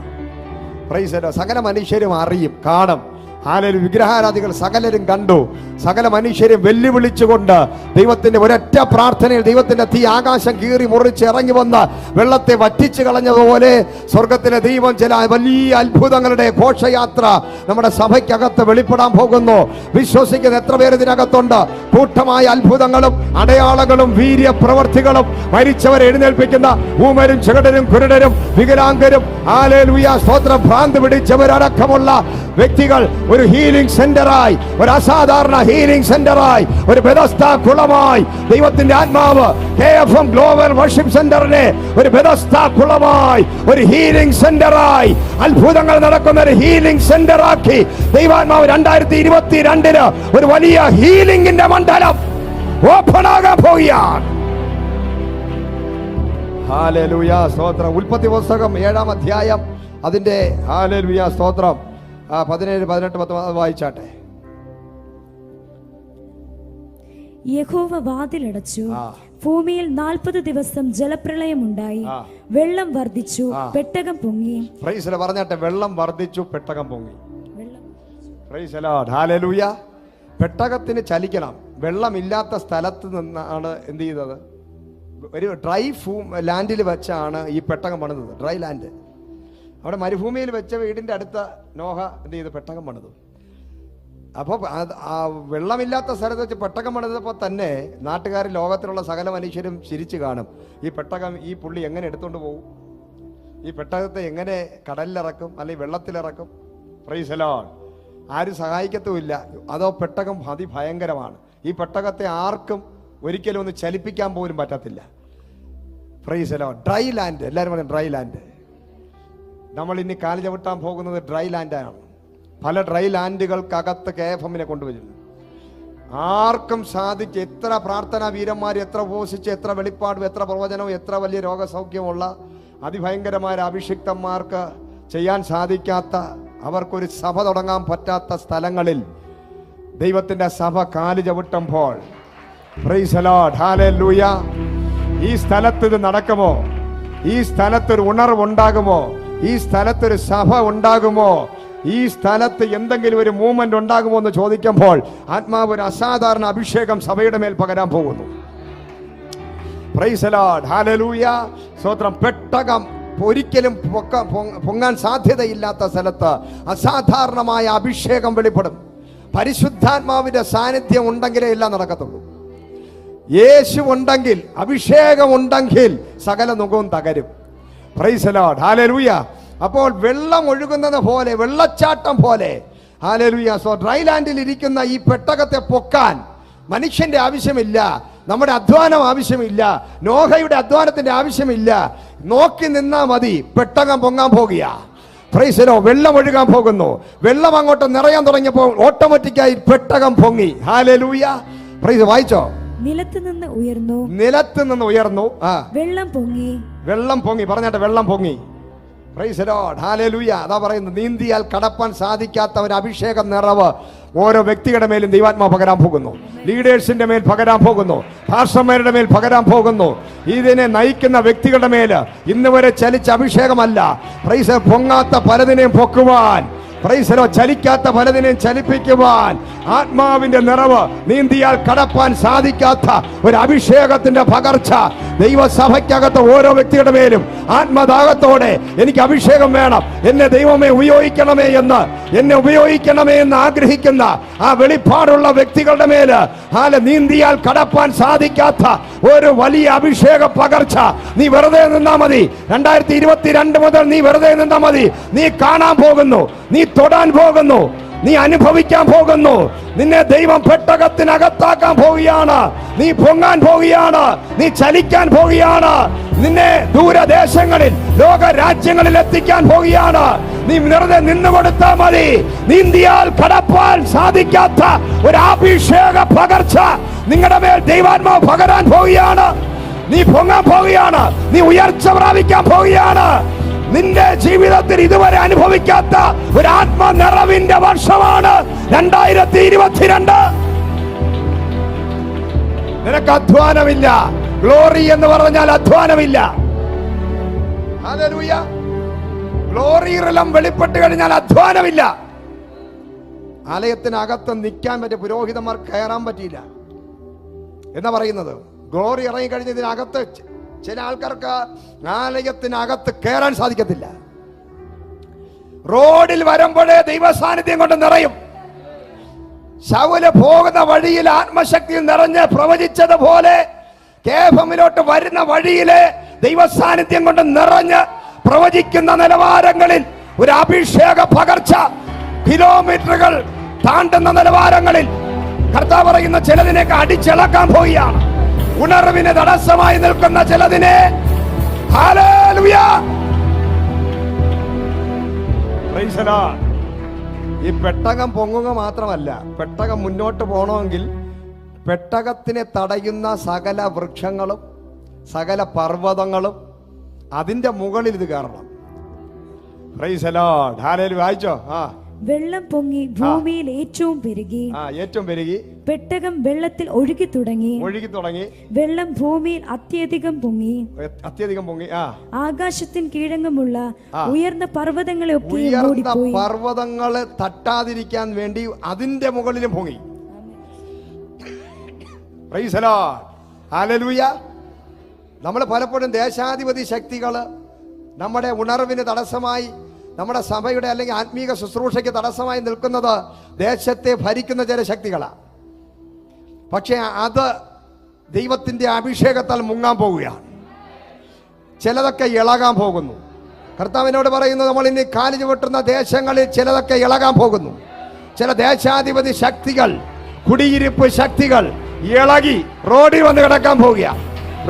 [SPEAKER 1] Price the Lord. സകല മനുഷ്യരും അറിയും, കാണും. ഹല്ലേലൂയ. വിഗ്രഹാരാധികൾ സകലരും കണ്ടു. സകല മനുഷ്യരും വെല്ലുവിളിച്ചുകൊണ്ട് ദൈവത്തിന്റെ ഒരൊറ്റ പ്രാർത്ഥനയിൽ ദൈവത്തിന്റെ തീ ആകാശം കീറി മുറിച്ച് ഇറങ്ങി വന്ന് വെള്ളത്തെ വറ്റിച്ചു കളഞ്ഞതുപോലെ സ്വർഗത്തിലെ ദൈവം ചില വലിയ അത്ഭുതങ്ങളുടെ ഘോഷയാത്ര നമ്മുടെ സഭയ്ക്കകത്ത് വെളിപ്പെടാൻ പോകുന്നു. വിശ്വസിക്കുന്ന എത്ര പേര് ഇതിനകത്തുണ്ട്? കൂട്ടമായ അത്ഭുതങ്ങളും അടയാളങ്ങളും വീര്യപ്രവർത്തികളും, മരിച്ചവരെ എഴുന്നേൽപ്പിക്കുന്ന ഊമരും ചെകിടരും കുരുടരും വികലാംഗരും, ഹല്ലേലൂയ സ്തോത്രം, ഭ്രാന്ത് പിടിച്ചവരടക്കമുള്ള വ്യക്തികൾ ഒരു ഹീലിംഗ് സെന്ററായി, ഒരു അസാധാരണ ഹീലിംഗ് സെന്ററായി, ഒരു ബെഥസ്ദ കുളമായി ദൈവത്തിന്റെ ആത്മാവ് KFM ഗ്ലോബൽ വർഷിപ്പ് സെന്ററിനെ ഒരു ബെഥസ്ദ കുളമായി, ഒരു ഹീലിംഗ് സെന്ററായി, അത്ഭുതങ്ങൾ നടക്കുന്ന ഒരു ഹീലിംഗ് സെന്ററാക്കി ദൈവാത്മാവ് 2022 ഒരു വലിയ ഹീലിംഗിന്റെ മണ്ഡലം ഓപ്പൺ ആകാൻ പോവുകയാണ്. ഹല്ലേലൂയ സ്തോത്രം. ഉൽപ്പത്തി പുസ്തകം 7-ാം അധ്യായം അതിന്റെ ഹല്ലേലൂയ സ്തോത്രം 17, 18, 19 വായിച്ചാട്ടെ.
[SPEAKER 3] യഹോവ വാതിലടച്ചു, ഭൂമിയിൽ 40 ദിവസം ജലപ്രളയമുണ്ടായി, വെള്ളം വർദ്ധിച്ചു, പെട്ടകം പൊങ്ങി.
[SPEAKER 1] Price the Lord. പറഞ്ഞാട്ടെ, വെള്ളം വർദ്ധിച്ചു, പെട്ടകം പൊങ്ങി. Price the Lord. ഹല്ലേലൂയ. പെട്ടകത്തിന് ചലിക്കണം. വെള്ളമില്ലാത്ത സ്ഥലത്ത് നിന്നാണ് എന്ത് ചെയ്തത്? ഒരു ഡ്രൈ ലാൻഡിൽ വെച്ചാണ് ഈ പെട്ടകം പണിതത്. Dry land. അവിടെ മരുഭൂമിയിൽ വെച്ച വീടിൻ്റെ അടുത്ത നോഹ എന്ത് ചെയ്തു? പെട്ടകം പണിതു. അപ്പോൾ ആ വെള്ളമില്ലാത്ത സ്ഥലത്ത് വെച്ച് പെട്ടകം പണിതപ്പോൾ തന്നെ നാട്ടുകാർ, ലോകത്തിലുള്ള സകല മനുഷ്യരും ചിരിച്ചു കാണും. ഈ പെട്ടകം ഈ പുള്ളി എങ്ങനെ എടുത്തുകൊണ്ട് പോകും? ഈ പെട്ടകത്തെ എങ്ങനെ കടലിലിറക്കും അല്ലെങ്കിൽ വെള്ളത്തിലിറക്കും? Price the Lord. ആരും സഹായിക്കത്തുമില്ല. അതോ പെട്ടകം അതിഭയങ്കരമാണ്. ഈ പെട്ടകത്തെ ആർക്കും ഒരിക്കലും ഒന്ന് ചലിപ്പിക്കാൻ പോലും പറ്റത്തില്ല. Price the Lord. Dry land, എല്ലാവരും പറയും ഡ്രൈ ലാൻഡ്. നമ്മൾ ഇനി കാല് ചവിട്ടാൻ പോകുന്നത് ഡ്രൈ ലാൻഡാണ്. പല ഡ്രൈ ലാൻഡുകൾക്കകത്ത് KFM-നെ കൊണ്ടുവരുന്നു. ആർക്കും സാധിച്ച്, എത്ര പ്രാർത്ഥനാ വീരന്മാർ, എത്ര ഉപവസിച്ച്, എത്ര വെളിപ്പാടും, എത്ര പ്രവചനവും, എത്ര വലിയ രോഗസൗഖ്യമുള്ള അതിഭയങ്കരമായ അഭിഷിക്തന്മാർക്ക് ചെയ്യാൻ സാധിക്കാത്ത, അവർക്കൊരു സഭ തുടങ്ങാൻ പറ്റാത്ത സ്ഥലങ്ങളിൽ ദൈവത്തിന്റെ സഭ കാല് ചവിട്ടുമ്പോൾ, പ്രൈസ് ദി ലോർഡ്, ഹല്ലേലൂയ, ഈ സ്ഥലത്ത് ഇത് നടക്കുമോ? ഈ സ്ഥലത്തൊരു ഉണർവുണ്ടാകുമോ? ഈ സ്ഥലത്തൊരു സഭ ഉണ്ടാകുമോ? ഈ സ്ഥലത്ത് എന്തെങ്കിലും ഒരു മൂവ്മെന്റ് ഉണ്ടാകുമോ എന്ന് ചോദിക്കുമ്പോൾ ആത്മാവ് ഒരു അസാധാരണ അഭിഷേകം സഭയുടെ മേൽ പകരാൻ പോകുന്നു. പ്രൈസ് ദി ലോർഡ്, ഹല്ലേലൂയ, സ്തോത്രം. പെട്ടകം ഒരിക്കലും പൊങ്ങാൻ സാധ്യതയില്ലാത്ത സ്ഥലത്ത് അസാധാരണമായ അഭിഷേകം വെളിപ്പെടും. പരിശുദ്ധാത്മാവിന്റെ സാന്നിധ്യം ഉണ്ടെങ്കിലേ എല്ലാം നടക്കത്തുള്ളൂ. യേശു ഉണ്ടെങ്കിൽ, അഭിഷേകം ഉണ്ടെങ്കിൽ സകല നുകവും തകരും. Price the Lord, hallelujah. അപ്പോൾ വെള്ളം ഒഴുകുന്നത് പോലെ, വെള്ളച്ചാട്ടം പോലെ, ഹല്ലേലൂയ. സോ ഡ്രൈ ലാൻഡിൽ ഇരിക്കുന്ന ഈ പെട്ടകത്തെ പൊക്കാൻ മനുഷ്യന്റെ ആവശ്യമില്ല, നമ്മുടെ അധ്വാനം ആവശ്യമില്ല, നോഹയുടെ അധ്വാനത്തിന്റെ ആവശ്യമില്ല. നോക്കി നിന്നാ മതി, പെട്ടകം പൊങ്ങാൻ പോകുക. Price the Lord. വെള്ളം ഒഴുകാൻ പോകുന്നു. വെള്ളം അങ്ങോട്ട് നിറയാൻ തുടങ്ങിയപ്പോൾ ഓട്ടോമാറ്റിക്കായി പെട്ടകം പൊങ്ങി. ഹല്ലേലൂയ. പ്രൈസ്. വായിച്ചോ?
[SPEAKER 3] നിലത്ത് നിന്ന് ഉയർന്നു,
[SPEAKER 1] നിലത്ത് നിന്ന് ഉയർന്നു,
[SPEAKER 3] വെള്ളം പൊങ്ങി.
[SPEAKER 1] വെള്ളം പൊങ്ങി. പറഞ്ഞാട്ടെ, വെള്ളം പൊങ്ങി. Price the Lord, hallelujah. അതാ പറയുന്നത്, നീന്തിയാൽ കടപ്പാൻ സാധിക്കാത്ത ഒരു അഭിഷേക നിറവ് ഓരോ വ്യക്തിയുടെ മേലും ദൈവാത്മാവ് പകരാൻ പോകുന്നു. ലീഡേഴ്സിന്റെ മേൽ പകരാൻ പോകുന്നു. പാസ്റ്റർമാരുടെ മേൽ പകരാൻ പോകുന്നു. ഇതിനെ നയിക്കുന്ന വ്യക്തികളുടെ മേൽ ഇന്ന് വരെ ചലിച്ച അഭിഷേകമല്ല. പ്രൈസ്. പൊങ്ങാത്ത പലതിനെയും പൊക്കുവാൻ, പ്രൈസ് ദി ലോർഡ്, ചലിക്കാത്ത പലതിനെയും ചലിപ്പിക്കുവാൻ ആത്മാവിന്റെ നിറവ്, നീന്തിയാൽ കടപ്പാൻ സാധിക്കാത്ത ഒരു അഭിഷേകത്തിന്റെ പകർച്ച ദൈവസഭയ്ക്കകത്ത് ഓരോ വ്യക്തിയുടെ മേലും ആത്മദാഹത്തോടെ എനിക്ക് അഭിഷേകം വേണം, എന്നെ ദൈവമേ ഉപയോഗിക്കണമേ എന്ന്, എന്നെ ഉപയോഗിക്കണമേ എന്ന് ആഗ്രഹിക്കുന്ന ആ വെളിപ്പാടുള്ള വ്യക്തികളുടെ മേല് നീന്തിയാൽ കടപ്പാൻ സാധിക്കാത്ത ഒരു വലിയ അഭിഷേക പകർച്ച. നീ വെറുതെ നിന്നാ മതി. 2022 മുതൽ നീ വെറുതെ നിന്നാ മതി. നീ കാണാൻ പോകുന്നു, നീ തൊടാൻ പോകുന്നു, നീ അനുഭവിക്കാൻ പോകുന്നു. നിന്നെ ദൈവം പെട്ടകത്തിനകത്താക്കാൻ പോവുകയാണ്. നീ പൊങ്ങാൻ പോവുകയാണ്. നീ ചലിക്കാൻ പോവുകയാണ്. നിന്നെ ദൂരദേശങ്ങളിൽ, ലോക രാജ്യങ്ങളിൽ എത്തിക്കാൻ പോവുകയാണ്. നീ വെറുതെ നിന്നുകൊടുത്താൽ മതി. നീന്തിയാൽ കടപ്പാൻ സാധിക്കാത്ത ഒരു അഭിഷേക പകർച്ച നിങ്ങളുടെ മേൽ ദൈവാത്മാവ് പകരാൻ പോവുകയാണ്. നീ പൊങ്ങാൻ പോവുകയാണ്. നീ ഉയർച്ച പ്രാപിക്കാൻ പോവുകയാണ്. നിന്റെ ജീവിതത്തിൽ ഇതുവരെ അനുഭവിക്കാത്ത ഒരു ആത്മ നിറവിന്റെ വർഷമാണ് 2022. നിനക്ക് അധ്വാനമില്ല. ഗ്ലോറി എന്ന് പറഞ്ഞാൽ അധ്വാനമില്ല. ഹല്ലേലൂയ. ഗ്ലോറി റിലം വെളിപ്പെട്ട് കഴിഞ്ഞാൽ അധ്വാനമില്ല. ആലയത്തിനകത്ത് നിൽക്കാൻ പറ്റിയ പുരോഹിതന്മാർ കയറാൻ പറ്റിയില്ല എന്നാ പറയുന്നത്. ഗ്ലോറി ഇറങ്ങിക്കഴിഞ്ഞ ഇതിനകത്ത് ചില ആൾക്കാർക്ക് ആലയത്തിനകത്ത് കയറാൻ സാധിക്കത്തില്ല. റോഡിൽ വരുമ്പോഴേ ദൈവസാന്നിധ്യം കൊണ്ട് നിറയും. ശൗല് പോകുന്ന വഴിയിൽ ആത്മശക്തിയിൽ നിറഞ്ഞ് പ്രവചിച്ചതുപോലെ KFM-ലോട്ട് വരുന്ന വഴിയിലെ ദൈവസാന്നിധ്യം കൊണ്ട് നിറഞ്ഞ് പ്രവചിക്കുന്ന നിലവാരങ്ങളിൽ ഒരു അഭിഷേക പകർച്ച, കിലോമീറ്ററുകൾ താണ്ടുന്ന നിലവാരങ്ങളിൽ കർത്താവ് പറയുന്ന ചിലതിനൊക്കെ അടിച്ചിളക്കാൻ പോവുകയാണ്. ഉണർവിന് തടസ്സമായി നിൽക്കുന്ന ചിലതിനെ, ഹല്ലേലൂയ, പ്രൈസ് ദി ലോർഡ്. ഈ പെട്ടകം പൊങ്ങുക മാത്രമല്ല, പെട്ടകം മുന്നോട്ട് പോകണമെങ്കിൽ പെട്ടകത്തിനെ തടയുന്ന സകല വൃക്ഷങ്ങളും സകല പർവ്വതങ്ങളും അതിന്റെ മുകളിൽ ഇത് കയറണം. Price the Lord, hallelujah. വായിച്ചോ?
[SPEAKER 3] വെള്ളം പൊങ്ങി ഭൂമിയിൽ ഏറ്റവും പെരുകി. പെട്ടകം വെള്ളത്തിൽ ഒഴുകി തുടങ്ങി. വെള്ളം ഭൂമിയിൽ അത്യധികം പൊങ്ങി. ആകാശത്തിന് കീഴങ്ങുമുള്ള ഉയർന്ന പർവ്വതങ്ങളെ ഒക്കെ
[SPEAKER 1] പർവ്വതങ്ങളെ തട്ടാതിരിക്കാൻ വേണ്ടി അതിന്റെ മുകളിലും പൊങ്ങി. Price the Lord, hallelujah. നമ്മൾ പലപ്പോഴും ദേശാധിപതി ശക്തികള് നമ്മുടെ ഉണർവിന് തടസ്സമായി നമ്മുടെ സഭയുടെ അല്ലെങ്കിൽ ആത്മീക ശുശ്രൂഷയ്ക്ക് തടസ്സമായി നിൽക്കുന്നത് ദേശത്തെ ഭരിക്കുന്ന ചില ശക്തികളാണ്. പക്ഷേ അത് ദൈവത്തിൻ്റെ അഭിഷേകത്താൽ മുങ്ങാൻ പോവുകയാണ്. ചിലതൊക്കെ ഇളകാൻ പോകുന്നു. കർത്താവിനോട് പറയുന്നു, നമ്മൾ ഇനി കാലു ചുവട്ടുന്ന ദേശങ്ങളിൽ ചിലതൊക്കെ ഇളകാൻ പോകുന്നു. ചില ദേശാധിപതി ശക്തികൾ, കുടിയിരിപ്പ് ശക്തികൾ ഇളകി റോഡിൽ വന്ന് കിടക്കാൻ പോവുക,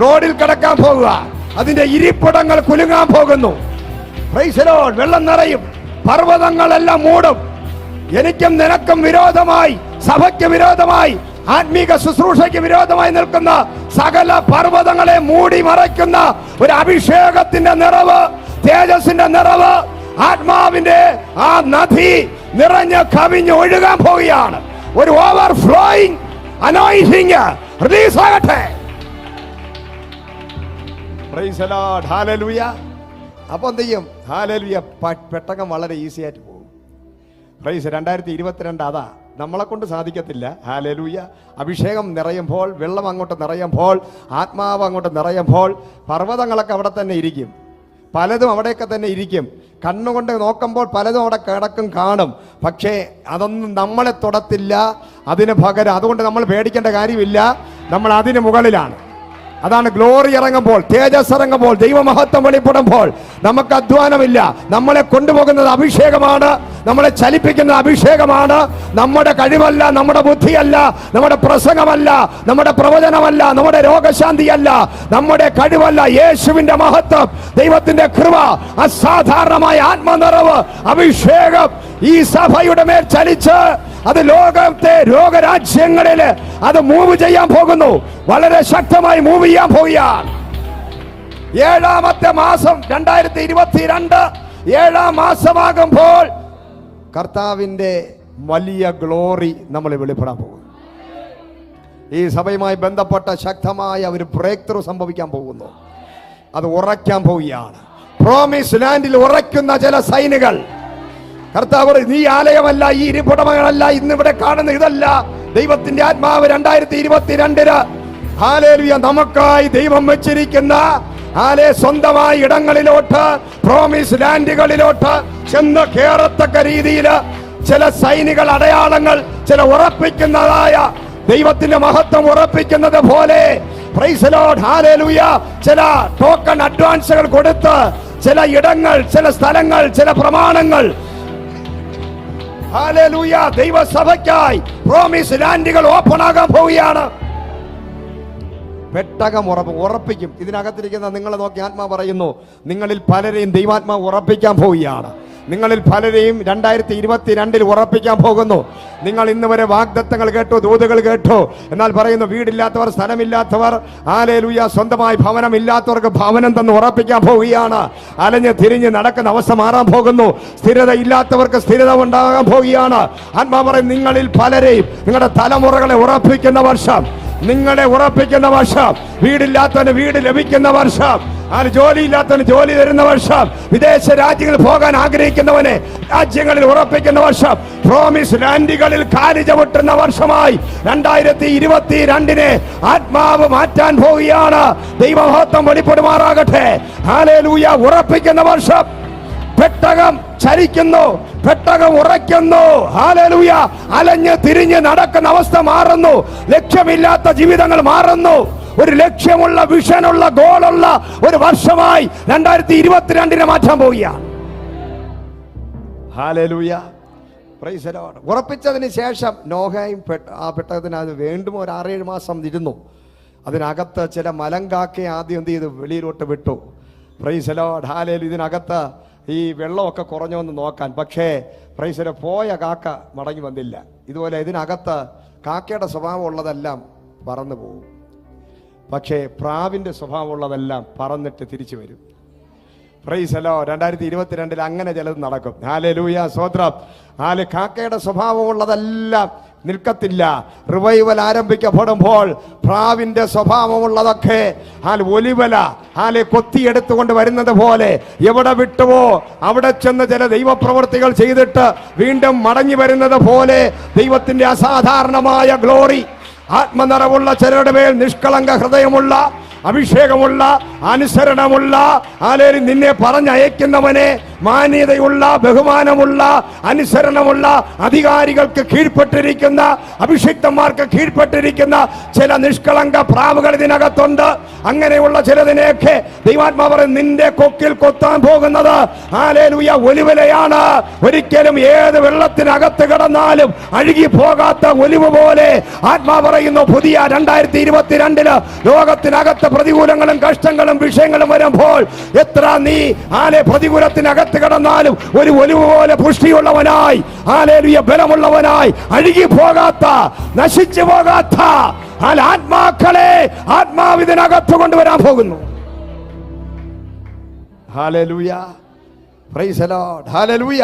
[SPEAKER 1] റോഡിൽ കിടക്കാൻ പോവുക. അതിന്റെ ഇരിപ്പിടങ്ങൾ കുലുങ്ങാൻ പോകുന്നു. Praise the Lord. വെള്ളം നിറയും, പർവ്വതങ്ങളെല്ലാം മൂടും. എനിക്കും നിനക്കും വിരോധമായി, സഭയ്ക്ക് വിരോധമായി, ആത്മീക ശുശ്രൂഷയ്ക്ക് വിരോധമായി നിൽക്കുന്ന സകല പർവ്വതങ്ങളെ മൂടി മറയ്ക്കുന്ന ഒരു അഭിഷേകത്തിന്റെ നിറവ്, തേജസ്സിന്റെ നിറവ്, ആത്മാവിന്റെ ആ നദി നിറഞ്ഞ് കവിഞ്ഞ് ഒഴുകാൻ പോവുകയാണ്. ഒരു ഓവർഫ്ലോയിങ് അനോയിന്റിംഗ് റിലീസ് ആകട്ടെ. Price the Lord. ഹല്ലേലൂയ. അപ്പോൾ എന്ത് ചെയ്യും? ഹല്ലേലൂയ. പെട്ടകം വളരെ ഈസി ആയിട്ട് പോകും. പ്രൈസ്. 2022 അതാ, നമ്മളെ കൊണ്ട് സാധിക്കത്തില്ല. ഹല്ലേലൂയ. അഭിഷേകം നിറയുമ്പോൾ, വെള്ളം അങ്ങോട്ട് നിറയുമ്പോൾ, ആത്മാവ് അങ്ങോട്ട് നിറയുമ്പോൾ പർവ്വതങ്ങളൊക്കെ അവിടെ തന്നെ ഇരിക്കും. പലതും അവിടെയൊക്കെ തന്നെ ഇരിക്കും. കണ്ണുകൊണ്ട് നോക്കുമ്പോൾ പലതും അവിടെ കിടക്കും, കാണും. പക്ഷേ അതൊന്നും നമ്മളെ തൊടത്തില്ല. അതിന് പകരം, അതുകൊണ്ട് നമ്മൾ പേടിക്കേണ്ട കാര്യമില്ല. നമ്മൾ അതിന് മുകളിലാണ്. അതാണ് ഗ്ലോറി ഇറങ്ങുമ്പോൾ, തേജസ് ഇറങ്ങുമ്പോൾ, ദൈവമഹത്വം വെളിപ്പെടുമ്പോൾ നമുക്ക് അധ്വാനമില്ല. നമ്മളെ കൊണ്ടുപോകുന്നത് അഭിഷേകമാണ്, നമ്മളെ ചലിപ്പിക്കുന്നത് അഭിഷേകമാണ്. നമ്മുടെ കഴിവല്ല, നമ്മുടെ ബുദ്ധിയല്ല, നമ്മുടെ പ്രസംഗമല്ല, നമ്മുടെ പ്രവചനമല്ല, നമ്മുടെ രോഗശാന്തിയല്ല, നമ്മുടെ കഴിവല്ല. യേശുവിന്റെ മഹത്വം, ദൈവത്തിന്റെ കൃപ, അസാധാരണമായ ആത്മനിറവ്, അഭിഷേകം ഈ സഭയുടെ മേൽ ചലിച്ച് അത് ലോകത്തെ രോഗരാജ്യങ്ങളിൽ അത് മൂവ് ചെയ്യാൻ പോകുന്നു. വളരെ ശക്തമായി മൂവ് ചെയ്യാൻ പോവുകയാണ്. 7ാമത്തെ മാസം 2022 7ാം മാസമാകുമ്പോൾ കർത്താവിന്റെ വലിയ ഗ്ലോറി നമ്മൾ വെളിപ്പെടാൻ പോകുന്നു. ഈ സഭയുമായി ബന്ധപ്പെട്ട ശക്തമായ ഒരു ബ്രേക്ക് ത്രൂ സംഭവിക്കാൻ പോകുന്നു. അത് ഉറയ്ക്കാൻ പോവുകയാണ്. പ്രോമിസ് ലാൻഡിൽ ഉറയ്ക്കുന്ന ചില സൈനുകൾ. കർത്താവ്, നീ ആലയമല്ല, ഈ ഇരിപ്പിടമല്ല, ഇന്നിവിടെ കാണുന്ന ഇതല്ല. ദൈവത്തിന്റെ ആത്മാവ് 2022 ഹല്ലേലൂയ നമുക്കായി ദൈവം വെച്ചിരിക്കുന്ന സ്വന്തമായ ഇടങ്ങളിലോട്ട്, പ്രോമിസ് ലാൻഡുകളിലോട്ട് ചെന്ന് കേറത്തക്ക രീതിയിൽ ചില സൈനികൾ, അടയാളങ്ങൾ, ചില ഉറപ്പിക്കുന്നതായ ദൈവത്തിന്റെ മഹത്വം ഉറപ്പിക്കുന്നത് പോലെ, പ്രൈസ് ദി ലോർഡ്, ഹല്ലേലൂയ, ചില ടോക്കൺ അഡ്വാൻസുകൾ കൊടുത്ത് ചില ഇടങ്ങൾ, ചില സ്ഥലങ്ങൾ, ചില പ്രമാണങ്ങൾ, ഹല്ലേലൂയ, ദൈവസഭയ്ക്കായി പ്രോമിസ് ലാൻഡുകൾ ഓപ്പൺ ആകാൻ പോവുകയാണ്. പെട്ടകം ഉറപ്പിക്കും. ഇതിനകത്തിരിക്കുന്ന നിങ്ങളെ നോക്കി ആത്മാ പറയുന്നു, നിങ്ങളിൽ പലരെയും ദൈവാത്മാവ് ഉറപ്പിക്കാൻ പോവുകയാണ്. നിങ്ങളിൽ പലരെയും 2022 ഉറപ്പിക്കാൻ പോകുന്നു. നിങ്ങൾ ഇന്ന് വരെ വാഗ്ദത്തങ്ങൾ കേട്ടു, ദൂതുകൾ കേട്ടു. എന്നാൽ പറയുന്നു, വീടില്ലാത്തവർ, സ്ഥലമില്ലാത്തവർ, ഹല്ലേലൂയ, സ്വന്തമായി ഭവനമില്ലാത്തവർക്ക് ഭവനം തന്ന് ഉറപ്പിക്കാൻ പോവുകയാണ്. അലഞ്ഞ് തിരിഞ്ഞ് നടക്കുന്ന അവസ്ഥ മാറാൻ പോകുന്നു. സ്ഥിരത ഇല്ലാത്തവർക്ക് സ്ഥിരത ഉണ്ടാകാൻ പോവുകയാണ്. ആത്മാ പറയും, നിങ്ങളിൽ പലരെയും നിങ്ങളുടെ തലമുറകളെ ഉറപ്പിക്കുന്ന വർഷം, നിങ്ങളെ ഉറപ്പിക്കുന്ന വർഷം, വീടില്ലാത്തവന് വീട് ലഭിക്കുന്ന വർഷം, ജോലിയില്ലാത്തവന് ജോലി തരുന്ന വർഷം, വിദേശ രാജ്യങ്ങളിൽ പോകാൻ ആഗ്രഹിക്കുന്നവനെ രാജ്യങ്ങളിൽ ഉറപ്പിക്കുന്ന വർഷം, പ്രോമിസ് ലാൻഡുകളിൽ കാലി ചവിട്ടുന്ന വർഷമായി 2022 ആത്മാവ് മാറ്റാൻ പോവുകയാണ്. ദൈവമഹത്വം വെളിപ്പെടുമാറാകട്ടെ. ഹല്ലേലൂയ. ഉറപ്പിക്കുന്ന വർഷം. പെട്ടകം ചലിക്കുന്നു, പെട്ടകം ഉറയ്ക്കുന്നു. ഹല്ലേലൂയ. അലഞ്ഞ് തിരിഞ്ഞ് നടക്കുന്ന അവസ്ഥ മാറുന്നു. ലക്ഷ്യമില്ലാത്ത ജീവിതങ്ങൾ മാറുന്നു. ഒരു ലക്ഷ്യമുള്ള, വിഷനുള്ള, ഗോളുള്ള ഒരു വർഷമായി 2022 മാറ്റാൻ പോവുകയാണ്. ഹല്ലേലൂയ. Praise the Lord. ഉറപ്പിച്ചതിന് ശേഷം നോഹയും ആ പെട്ടകത്തിന് അത് വീണ്ടും ഒരു 6-7 മാസം ഇരുന്നു. അതിനകത്ത് ചില മലങ്കാക്കെ ആദ്യം എന്ത് ചെയ്തു? വെളിയിലോട്ട് വിട്ടു. Price the Lord. ഹല്ലേലൂയ. ഇതിനകത്ത് ഈ വെള്ളമൊക്കെ കുറഞ്ഞോന്ന് നോക്കാൻ. പക്ഷേ പ്രൈസ് ദി ലോർഡ്, പോയ കാക്ക മടങ്ങി വന്നില്ല. ഇതുപോലെ ഇതിനകത്ത് കാക്കയുടെ സ്വഭാവം ഉള്ളതെല്ലാം പറന്നു പോകും. പക്ഷേ പ്രാവിന്റെ സ്വഭാവമുള്ളതെല്ലാം പറന്നിട്ട് തിരിച്ചു വരും. Price the Lord. 2022 അങ്ങനെ ചിലത് നടക്കും. ഹല്ലേലൂയ. സ്തോത്രം. കാക്കയുടെ സ്വഭാവമുള്ളതെല്ലാം നിൽക്കത്തില്ല. റിവൈവൽ ആരംഭിക്കപ്പെടുമ്പോൾ പ്രാവിന്റെ സ്വഭാവമുള്ളതൊക്കെ ഒലിവല കൊത്തിയെടുത്തുകൊണ്ട് വരുന്നത് പോലെ എവിടെ വിട്ടുവോ അവിടെ ചെന്ന് ചില ദൈവപ്രവൃത്തികൾ ചെയ്തിട്ട് വീണ്ടും മടങ്ങി വരുന്നത് പോലെ ദൈവത്തിന്റെ അസാധാരണമായ ഗ്ലോറി, ആത്മനിറവുള്ള ചിലരുടെ മേൽ നിഷ്കളങ്ക ഹൃദയമുള്ള, അഭിഷേകമുള്ള, അനുസരണമുള്ള, നിന്നെ പറഞ്ഞയക്കുന്നവനെ മാന്യതയുള്ള, ബഹുമാനമുള്ള, അനുസരണമുള്ള, അധികാരികൾക്ക് കീഴ്പ്പെട്ടിരിക്കുന്ന, അഭിഷിക്തന്മാർക്ക് കീഴ്പ്പെട്ടിരിക്കുന്ന ചില നിഷ്കളങ്ക പ്രാവുകൾ ഇതിനകത്തുണ്ട്. അങ്ങനെയുള്ള ചിലതിനെയൊക്കെ ദൈവാത്മാവ് പറയും, നിന്റെ കൊക്കിൽ കൊത്താൻ പോകുന്നത് ഹല്ലേലൂയ ഒലിവിലയാണ്. ഒരിക്കലും ഏത് വെള്ളത്തിനകത്ത് കിടന്നാലും അഴുകി പോകാത്ത ഒലിവ് പോലെ ആത്മാവ് പറയുന്നു, പുതിയ 2022 ലോകത്തിനകത്ത് പ്രതികൂലങ്ങളും കഷ്ടങ്ങളും വിഷയങ്ങളും വരുമ്പോൾ എത്ര നീ പ്രതികൂലത്തിനകത്ത് കിടന്നാലും ഒരു ഒലിവ് പോലെ പുഷ്ടിയുള്ളവനായി, ഹല്ലേലൂയ ബലമുള്ളവനായി, അഴുകി പോകാത്ത, നശിച്ചു പോകാത്ത ആത്മാക്കളെ ആത്മാവിതിനകത്ത് കൊണ്ടുവരാൻ പോകുന്നു. Hallelujah, praise the Lord, hallelujah.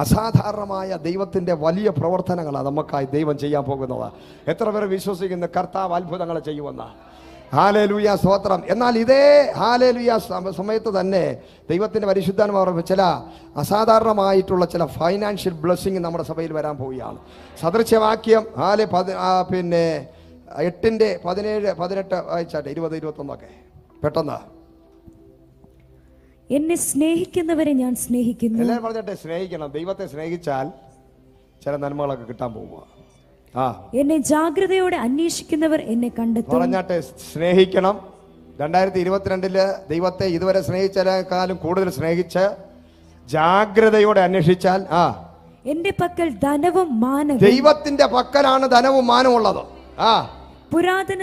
[SPEAKER 1] അസാധാരണമായ ദൈവത്തിന്റെ വലിയ പ്രവർത്തനങ്ങളാണ് നമുക്കായി ദൈവം ചെയ്യാൻ പോകുന്നത്. എത്ര പേർ വിശ്വസിക്കുന്ന കർത്താവ് അത്ഭുതങ്ങൾ ചെയ്യുമെന്ന്? ഹല്ലേലൂയ, സ്തോത്രം. എന്നാൽ ഇതേ ഹല്ലേലൂയ സമയത്ത് തന്നെ ദൈവത്തിന്റെ പരിശുദ്ധാത്മാവ് ചില അസാധാരണമായിട്ടുള്ള ചില ഫൈനാൻഷ്യൽ ബ്ലെസ്സിങ് നമ്മുടെ സഭയിൽ വരാൻ പോവുകയാണ്. സദൃശ്യവാക്യം 8:17-18 വായിച്ചാട്ടെ, 20-21 പെട്ടെന്ന്.
[SPEAKER 3] എന്നെ സ്നേഹിക്കുന്നവരെ ഞാൻ സ്നേഹിക്കുന്നു.
[SPEAKER 1] എല്ലാവരും പറഞ്ഞിട്ടെ, സ്നേഹിക്കണം. ദൈവത്തെ സ്നേഹിച്ചാൽ ചില നന്മകളൊക്കെ കിട്ടാൻ പോവുക.
[SPEAKER 3] എന്നെ ജാഗ്രതയോടെ അന്വേഷിക്കുന്നവർ എന്നെ കണ്ടെത്തും.
[SPEAKER 1] പറഞ്ഞാട്ടെ, സ്നേഹിക്കണം. 2022 ദൈവത്തെ ഇതുവരെ സ്നേഹിച്ചതിനേക്കാളും കൂടുതൽ സ്നേഹിച്ച് ജാഗ്രതയോടെ അന്വേഷിച്ചാൽ
[SPEAKER 3] എന്റെ പക്കൽ ധനവും മാനവും.
[SPEAKER 1] ദൈവത്തിന്റെ പക്കലാണ് ധനവും മാനവും ഉള്ളത്.
[SPEAKER 3] പുരാതന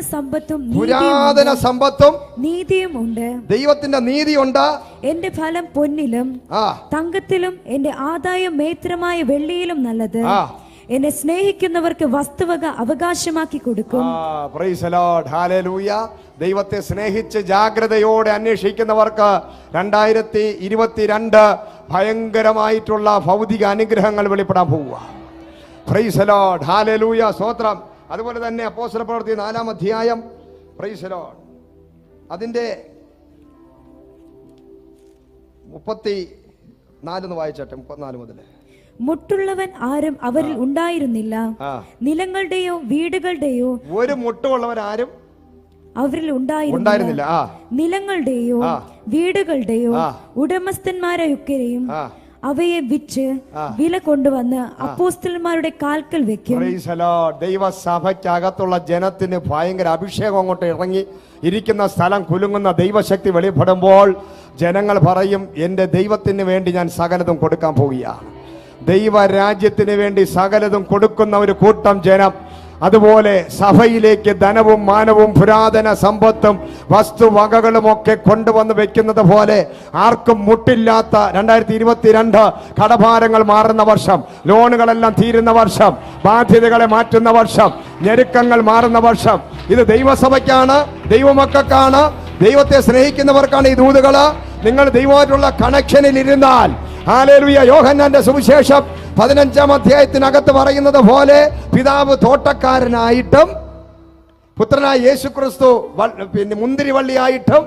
[SPEAKER 3] സമ്പത്തും നീതിയും ഉണ്ട്.
[SPEAKER 1] ദൈവത്തിന്റെ നീതിയുണ്ട്.
[SPEAKER 3] എന്റെ ഫലം പൊന്നിലും തങ്കത്തിലും എന്റെ ആദായം മേത്രമായ വെള്ളിയിലും നല്ലത്. എന്നെ സ്നേഹിക്കുന്നവർക്ക് വസ്തുവക അവകാശമാക്കി കൊടുക്കും.
[SPEAKER 1] Price the Lord, hallelujah. ദൈവത്തെ സ്നേഹിച്ച് ജാഗ്രതയോടെ അന്വേഷിക്കുന്നവർക്ക് 2022 ഭയങ്കരമായിട്ടുള്ള ഭൗതിക അനുഗ്രഹങ്ങൾ വെളിപ്പെടാൻ പോവുക. പ്രൈസ് ദി ലോർഡ്, ഹല്ലേലൂയ, സ്തോത്രം. അതുപോലെ തന്നെ അപ്പോസ്തലപ്രവൃത്തി 4-ാം അധ്യായം, പ്രൈസ് ദി ലോർഡ്, അതിന്റെ 34 വായിച്ചട്ടെ, 34 മുതൽ.
[SPEAKER 3] മുട്ടുള്ളവൻ ആരും അവരിൽ ഉണ്ടായിരുന്നില്ല. നിലങ്ങളുടെയോ വീടുകളുടെയോ
[SPEAKER 1] ഒരു മുട്ടുള്ളവൻ ആരും
[SPEAKER 3] അവരിൽ ഉണ്ടായിരുന്നില്ല. നിലങ്ങളുടെയോ വീടുകളുടെയോ ഉടമസ്ഥന്മാരെയൊക്കെയും അവയെ വിറ്റ് വില കൊണ്ടുവന്ന് അപ്പോസ്തലന്മാരുടെ കാൽക്കൽ വെക്കും.
[SPEAKER 1] ദൈവസഭയ്ക്കകത്തുള്ള ജനത്തിന് ഭയങ്കര അഭിഷേകം അങ്ങോട്ട് ഇറങ്ങി ഇരിക്കുന്ന സ്ഥലം കുലുങ്ങുന്ന ദൈവശക്തി വെളിപ്പെടുമ്പോൾ ജനങ്ങൾ പറയും, എൻ്റെ ദൈവത്തിന് വേണ്ടി ഞാൻ സകലതും കൊടുക്കാൻ പോവുകയാണ്. ദൈവരാജ്യത്തിന് വേണ്ടി സകലതും കൊടുക്കുന്ന ഒരു കൂട്ടം ജനം. അതുപോലെ സഭയിലേക്ക് ധനവും മാനവും പുരാതന സമ്പത്തും വസ്തുവകകളും ഒക്കെ കൊണ്ടുവന്ന് വെക്കുന്നത് പോലെ ആർക്കും മുട്ടില്ലാത്ത 2022 കടഭാരങ്ങൾ മാറുന്ന വർഷം, ലോണുകളെല്ലാം തീരുന്ന വർഷം, ബാധ്യതകളെ മാറ്റുന്ന വർഷം, ഞെരുക്കങ്ങൾ മാറുന്ന വർഷം. ഇത് ദൈവസഭയ്ക്കാണ്, ദൈവമക്കൾക്കാണ്, ദൈവത്തെ സ്നേഹിക്കുന്നവർക്കാണ് ഈ ദൂതുകള്. നിങ്ങൾ ദൈവമായിട്ടുള്ള കണക്ഷനിൽ ഇരുന്നാൽ, ഹല്ലേലൂയ, യോഹന്നാന്റെ സുവിശേഷം 15-ാം അധ്യായത്തിനകത്ത് പറയുന്നത് പോലെ പിതാവ് തോട്ടക്കാരനായിട്ടും പുത്രനായ യേശുക്രിസ്തു മുന്തിരിവള്ളിയായിട്ടും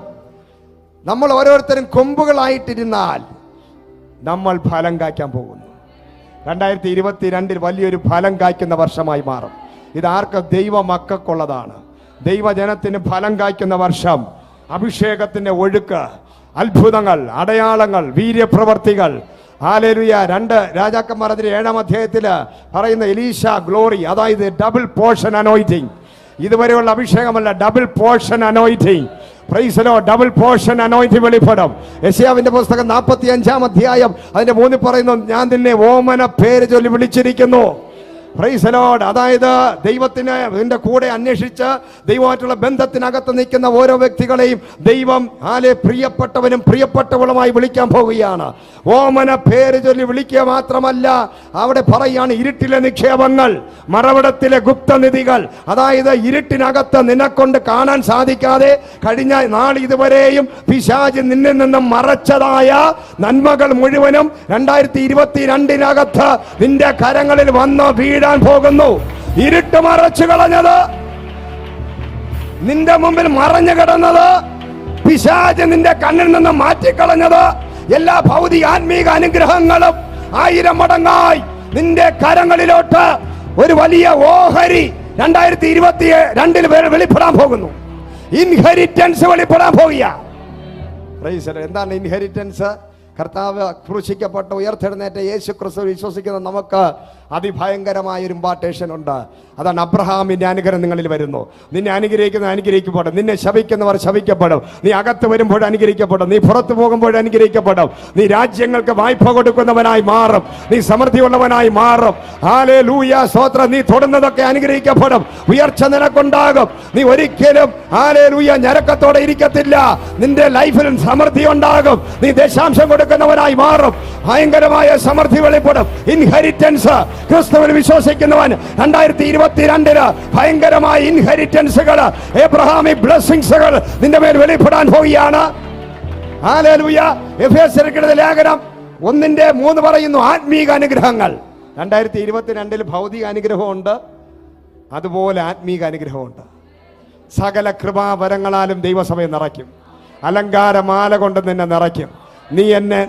[SPEAKER 1] നമ്മൾ ഓരോരുത്തരും കൊമ്പുകളായിട്ടിരുന്നാൽ നമ്മൾ ഫലം കായ്ക്കാൻ പോകുന്നു. 2022 വലിയൊരു ഫലം കായ്ക്കുന്ന വർഷമായി മാറും. ഇതാർക്ക്? ദൈവമക്കൾക്കുള്ളതാണ്. ദൈവജനത്തിന് ഫലം കായ്ക്കുന്ന വർഷം. അഭിഷേകത്തിന്റെ ഒഴുക്ക്, അത്ഭുതങ്ങൾ, അടയാളങ്ങൾ, വീര്യപ്രവർത്തികൾ. ഹല്ലേലൂയ. 2 രാജാക്കന്മാർ 7-ാം അധ്യായത്തിൽ പറയുന്ന എലീശ ഗ്ലോറി, അതായത് ഡബിൾ പോർഷൻ അനോയിന്റിംഗ്. ഇതുവരെയുള്ള അഭിഷേകമല്ല, double portion anointing. Praise the Lord, double portion anointing വെളിപ്പെടും. യെശയ്യാവിന്റെ പുസ്തകം 45-ാം അധ്യായം അതിന്റെ 3 പറയുന്നു, ഞാൻ നിന്നെ ഓമന പേര് ചൊല്ലി വിളിച്ചിരിക്കുന്നു. Price the Lord. അതായത് ദൈവത്തിന് ഇതിന്റെ കൂടെ അന്വേഷിച്ച് ദൈവമായിട്ടുള്ള ബന്ധത്തിനകത്ത് നിൽക്കുന്ന ഓരോ വ്യക്തികളെയും ദൈവം പ്രിയപ്പെട്ടവനും പ്രിയപ്പെട്ടവളുമായി വിളിക്കാൻ പോവുകയാണ്. ഓമന പേര് ചൊല്ലി വിളിക്കുക മാത്രമല്ല, അവിടെ പറയുകയാണ്, ഇരുട്ടിലെ നിക്ഷേപങ്ങൾ, മറവിടത്തിലെ ഗുപ്തനിധികൾ. അതായത് ഇരുട്ടിനകത്ത് നിന്നെക്കൊണ്ട് കാണാൻ സാധിക്കാതെ കഴിഞ്ഞ നാൾ ഇതുവരെയും പിശാച് നിന്നിൽ നിന്നും മറച്ചതായ നന്മകൾ മുഴുവനും 2022 നിന്റെ കരങ്ങളിൽ വന്ന് വീഴാൻ പോകുന്നു. ഇരുട്ട് മറച്ചു കളഞ്ഞത്, നിന്റെ മുമ്പിൽ മറഞ്ഞു കിടന്നത്, പിശാച് നിന്റെ കണ്ണിൽ നിന്ന് മാറ്റിക്കളഞ്ഞത്, എല്ലാ ഭൗതിക ആത്മീക അനുഗ്രഹങ്ങളും 1000 മടങ്ങായി നിന്റെ കരങ്ങളിലോട്ട് ഒരു വലിയ ഓഹരി 2022 വെളിപ്പെടാൻ പോകുന്നു. ഇൻഹെറിറ്റൻസ് വെളിപ്പെടാൻ പോകുക. എന്താണ് ഇൻഹെറിറ്റൻസ്? കർത്താവ് ക്രൂശിക്കപ്പെട്ട് ഉയർത്തെഴുന്നേറ്റ യേശു ക്രിസ്തു വിശ്വസിക്കുന്ന നമുക്ക് അതിഭയങ്കരമായ ഒരു ഇമ്പാർട്ടേഷൻ ഉണ്ട്. അതാണ് അബ്രഹാമിന്റെ അനുഗ്രഹം നിങ്ങളിൽ വരുന്നു. നിന്നെ അനുഗ്രഹിക്കുന്ന അനുഗ്രഹിക്കപ്പെടും, നിന്നെ ശപിക്കുന്നവർ ശപിക്കപ്പെടും. നീ അകത്ത് വരുമ്പോൾ അനുഗ്രഹിക്കപ്പെടും, നീ പുറത്തു പോകുമ്പോൾ അനുഗ്രഹിക്കപ്പെടും. നീ രാജ്യങ്ങൾക്ക് വായ്പ കൊടുക്കുന്നവനായി മാറും, നീ സമൃദ്ധിയുള്ളവനായി മാറും. ഹല്ലേലൂയ, സ്തോത്രം. നീ തൊടുന്നതൊക്കെ അനുഗ്രഹിക്കപ്പെടും, ഉയർച്ച നിനക്കുണ്ടാകും. നീ ഒരിക്കലും ഹല്ലേലൂയ ഞരക്കത്തോടെ ഇരിക്കത്തില്ല. നിന്റെ ലൈഫിൽ സമൃദ്ധി ഉണ്ടാകും, നീ ദശാംശം കൊടുക്കുന്നവനായി മാറും. ഭയങ്കരമായ സമൃദ്ധി വെളിപ്പെടും. ഇൻഹെറിറ്റൻസ് ക്രിസ്തുവിൽ വിശ്വസിക്കുന്നവൻ 2022 ഭയങ്കരമായ ഇൻഹെറിറ്റൻസുകൾ, എബ്രഹാമിക് ബ്ലെസ്സിങ്സുകൾ നിന്റെ മേൽ വെളിപ്പെടാൻ പോവുകയാണ്. ഹല്ലേലൂയ. എഫേസ്യർക്കെഴുതിയ ലേഖനം 1:3 പറയുന്നു, ആത്മീക അനുഗ്രഹങ്ങൾ. 2022 ഭൗതിക അനുഗ്രഹമുണ്ട്, അതുപോലെ ആത്മീക അനുഗ്രഹമുണ്ട്. സകല കൃപാവരങ്ങളാലും ദൈവസഭയെ നിറയ്ക്കും, അലങ്കാരമാല കൊണ്ട് നിന്നെ നിറയ്ക്കും.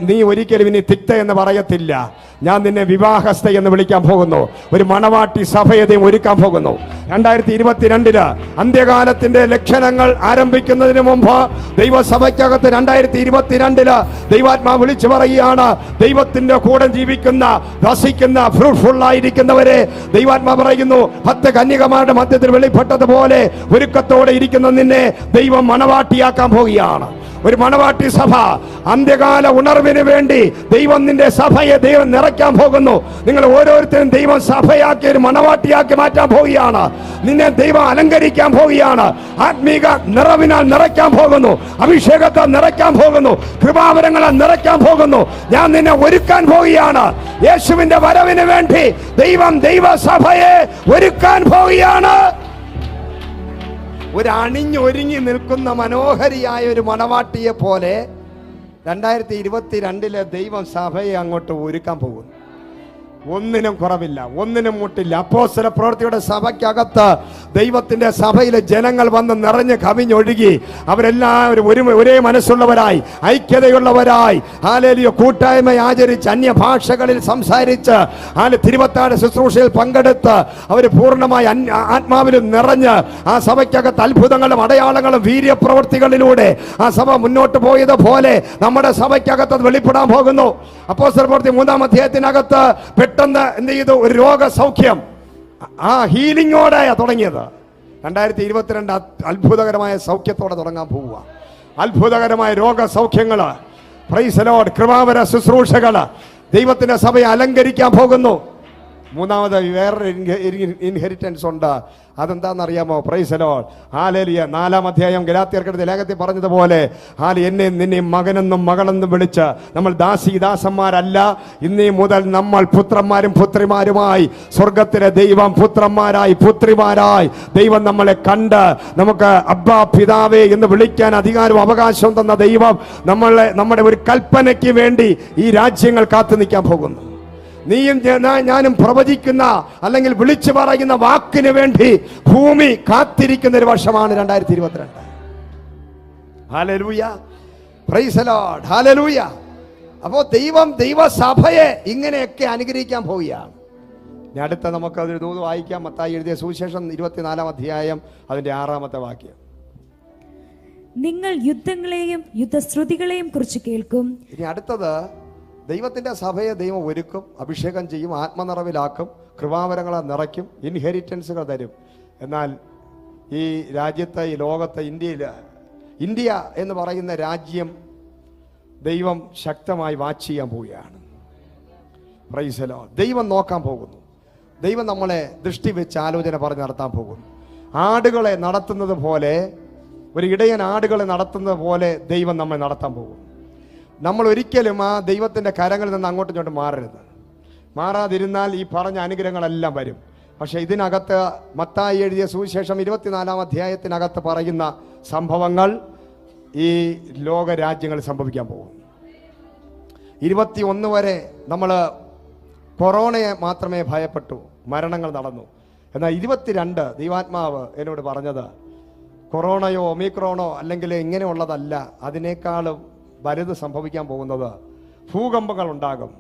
[SPEAKER 1] നീ ഒരിക്കലും ഇനി തിക്ത എന്ന് പറയത്തില്ല. ഞാൻ നിന്നെ വിവാഹസ്ഥ എന്ന് വിളിക്കാൻ പോകുന്നു. ഒരു മണവാട്ടി സഭയെ ഒരുക്കാൻ പോകുന്നു. 2022 അന്ത്യകാലത്തിന്റെ ലക്ഷണങ്ങൾ ആരംഭിക്കുന്നതിന് മുമ്പ് ദൈവസഭയ്ക്കകത്ത് 2022 ദൈവാത്മാവ് വിളിച്ചു പറയുകയാണ്, ദൈവത്തിന്റെ കൂടെ ജീവിക്കുന്ന, വസിക്കുന്ന, ഫ്രൂട്ട്ഫുൾ ആയിരിക്കുന്നവരെ ദൈവാത്മാവ് പറയുന്നു, 10 കന്യകമാരുടെ മധ്യത്തിൽ വെളിപ്പെട്ടതുപോലെ ഒരുക്കത്തോടെ ഇരിക്കുന്ന നിന്നെ ദൈവം മണവാട്ടിയാക്കാൻ പോവുകയാണ്. ഒരു മണവാട്ടി സഭ, അന്ത്യകാല ഉണർവിന് വേണ്ടി ദൈവം നിന്റെ സഭയെ ദൈവം നിറയ്ക്കാൻ പോകുന്നു. നിങ്ങൾ ഓരോരുത്തരും ദൈവം സഭയാക്കി ഒരു മണവാട്ടിയാക്കി മാറ്റാൻ പോവുകയാണ്. നിന്നെ ദൈവം അലങ്കരിക്കാൻ പോവുകയാണ്. ആത്മീക നിറവിനാൽ നിറയ്ക്കാൻ പോകുന്നു, അഭിഷേകത്താൽ നിറയ്ക്കാൻ പോകുന്നു, കൃപാവരങ്ങളാൽ നിറയ്ക്കാൻ പോകുന്നു. ഞാൻ നിന്നെ ഒരുക്കാൻ പോവുകയാണ്. യേശുവിന്റെ വരവിന് വേണ്ടി ദൈവം ദൈവസഭയെ ഒരുക്കാൻ പോവുകയാണ്. ഒരു അണിഞ്ഞൊരുങ്ങി നിൽക്കുന്ന മനോഹരിയായ ഒരു മണവാട്ടിയെ പോലെ 2022 ദൈവം സഭയെ അങ്ങോട്ട് ഒരുക്കാൻ പോകുന്നു. ഒന്നിനും കുറവില്ല, ഒന്നിനും മുട്ടില്ല. അപ്പോസ്തല പ്രവൃത്തിയുടെ സഭയ്ക്കകത്ത് ദൈവത്തിന്റെ സഭയിലെ ജനങ്ങൾ വന്ന് നിറഞ്ഞ് കവിഞ്ഞൊഴുകി അവരെല്ലാവരും ഒരേ മനസ്സുള്ളവരായി, ഐക്യതയുള്ളവരായി, ഹല്ലേലൂയ, കൂട്ടായ്മ ആചരിച്ച്, അന്യഭാഷകളിൽ സംസാരിച്ച്, തിരുവത്താഴ ശുശ്രൂഷയിൽ പങ്കെടുത്ത് അവർ പൂർണ്ണമായി ആത്മാവിലും നിറഞ്ഞ് ആ സഭയ്ക്കകത്ത് അത്ഭുതങ്ങളും അടയാളങ്ങളും വീര്യപ്രവൃത്തികളിലൂടെ ആ സഭ മുന്നോട്ട് പോയതുപോലെ നമ്മുടെ സഭയ്ക്കകത്ത് വെളിപ്പെടാൻ പോകുന്നു. അപ്പോസ്തല പ്രവൃത്തി 3-ാം അധ്യായത്തിനകത്ത് പെട്ടെന്ന് എന്ത് ചെയ്തു? ഒരു രോഗസൗഖ്യം, ആ ഹീലിംഗോടെ തുടങ്ങിയത്. 2022 അത്ഭുതകരമായ സൗഖ്യത്തോടെ തുടങ്ങാൻ പോവുക. അത്ഭുതകരമായ രോഗസൗഖ്യങ്ങള്, പ്രൈസ് ദി ലോർഡ്, കൃപാവര ശുശ്രൂഷകള് ദൈവത്തിന്റെ സഭയെ അലങ്കരിക്കാൻ പോകുന്നു. മൂന്നാമത് വേറൊരു ഇൻഹെറിറ്റൻസ് ഉണ്ട്. അതെന്താണെന്നറിയാമോ? Praise the Lord, hallelujah. 4-ാം അധ്യായം ഗലാത്യർക്കെഴുതിയ ലേഖനത്തിൽ പറഞ്ഞതുപോലെ, എന്നെയും നിന്നെയും മകനെന്നും മകളെന്നും വിളിച്ച് നമ്മൾ ദാസന്മാരല്ല, ഇന്നേ മുതൽ നമ്മൾ പുത്രന്മാരും പുത്രിമാരുമായി, സ്വർഗത്തിലെ ദൈവം പുത്രന്മാരായി പുത്രിമാരായി ദൈവം നമ്മളെ കണ്ട് നമുക്ക് അബ്ബാ പിതാവേ എന്ന് വിളിക്കാൻ അധികാരവും അവകാശവും തന്ന ദൈവം നമ്മുടെ ഒരു കൽപ്പനയ്ക്ക് വേണ്ടി ഈ രാജ്യങ്ങൾ കാത്തു നിൽക്കാൻ പോകുന്നു. നീയും ഞാനും പ്രവചിക്കുന്ന അല്ലെങ്കിൽ വിളിച്ചു പറയുന്ന വാക്കിന് വേണ്ടി ഭൂമി കാത്തിരിക്കുന്ന ഒരു വർഷമാണ് 2022. Hallelujah, praise the Lord, hallelujah. അപ്പോൾ ദൈവസഭയെ ഇങ്ങനെയൊക്കെ അനുഗ്രഹിക്കാൻ പോവുകയാണ്. ഇനി അടുത്ത നമുക്ക് അതൊരു ദൂത് വായിക്കാം. മത്തായി എഴുതിയ സുവിശേഷം 24-ാം അധ്യായം അതിന്റെ 6-ാമത്തെ വാക്യം.
[SPEAKER 3] നിങ്ങൾ യുദ്ധങ്ങളെയും യുദ്ധശ്രുതികളെയും കുറിച്ച് കേൾക്കും.
[SPEAKER 1] ഇനി അടുത്തത്, ദൈവത്തിന്റെ സഭയെ ദൈവം ഒരുക്കും, അഭിഷേകം ചെയ്യും, ആത്മനിറവിലാക്കും, കൃപാവരങ്ങളെ നിറയ്ക്കും, ഇൻഹെറിറ്റൻസുകൾ തരും. എന്നാൽ ഈ രാജ്യത്തെ, ഈ ലോകത്തെ, ഇന്ത്യ എന്ന് പറയുന്ന രാജ്യം ദൈവം ശക്തമായി വാച്ച് ചെയ്യാൻ പോവുകയാണ്. Price the Lord. ദൈവം നോക്കാൻ പോകുന്നു. ദൈവം നമ്മളെ ദൃഷ്ടി വെച്ച് ആലോചന പറഞ്ഞ് നടത്താൻ പോകുന്നു. ആടുകളെ നടത്തുന്നത് പോലെ, ഒരു ഇടയൻ ആടുകളെ നടത്തുന്നത് പോലെ ദൈവം നമ്മെ നടത്താൻ പോകും. നമ്മൾ ഒരിക്കലും ആ ദൈവത്തിൻ്റെ കരങ്ങളിൽ നിന്ന് അങ്ങോട്ടും ഇങ്ങോട്ടും മാറാതിരുന്നാൽ ഈ പറഞ്ഞ അനുഗ്രഹങ്ങളെല്ലാം വരും. പക്ഷേ ഇതിനകത്ത് മത്തായി എഴുതിയ സുവിശേഷം 24-ാം അധ്യായത്തിനകത്ത് പറയുന്ന സംഭവങ്ങൾ ഈ ലോകരാജ്യങ്ങളിൽ സംഭവിക്കാൻ പോകും. 21 വരെ നമ്മൾ കൊറോണയെ മാത്രമേ ഭയപ്പെട്ടു, മരണങ്ങൾ നടന്നു. എന്നാൽ 22 ദൈവാത്മാവ് എന്നോട് പറഞ്ഞത് കൊറോണയോ ഒമിക്രോണോ അല്ലെങ്കിൽ ഇങ്ങനെയുള്ളതല്ല, അതിനേക്കാളും വലുത് സംഭവിക്കാൻ പോകുന്നത് ഭൂകമ്പങ്ങൾ ഉണ്ടാകും,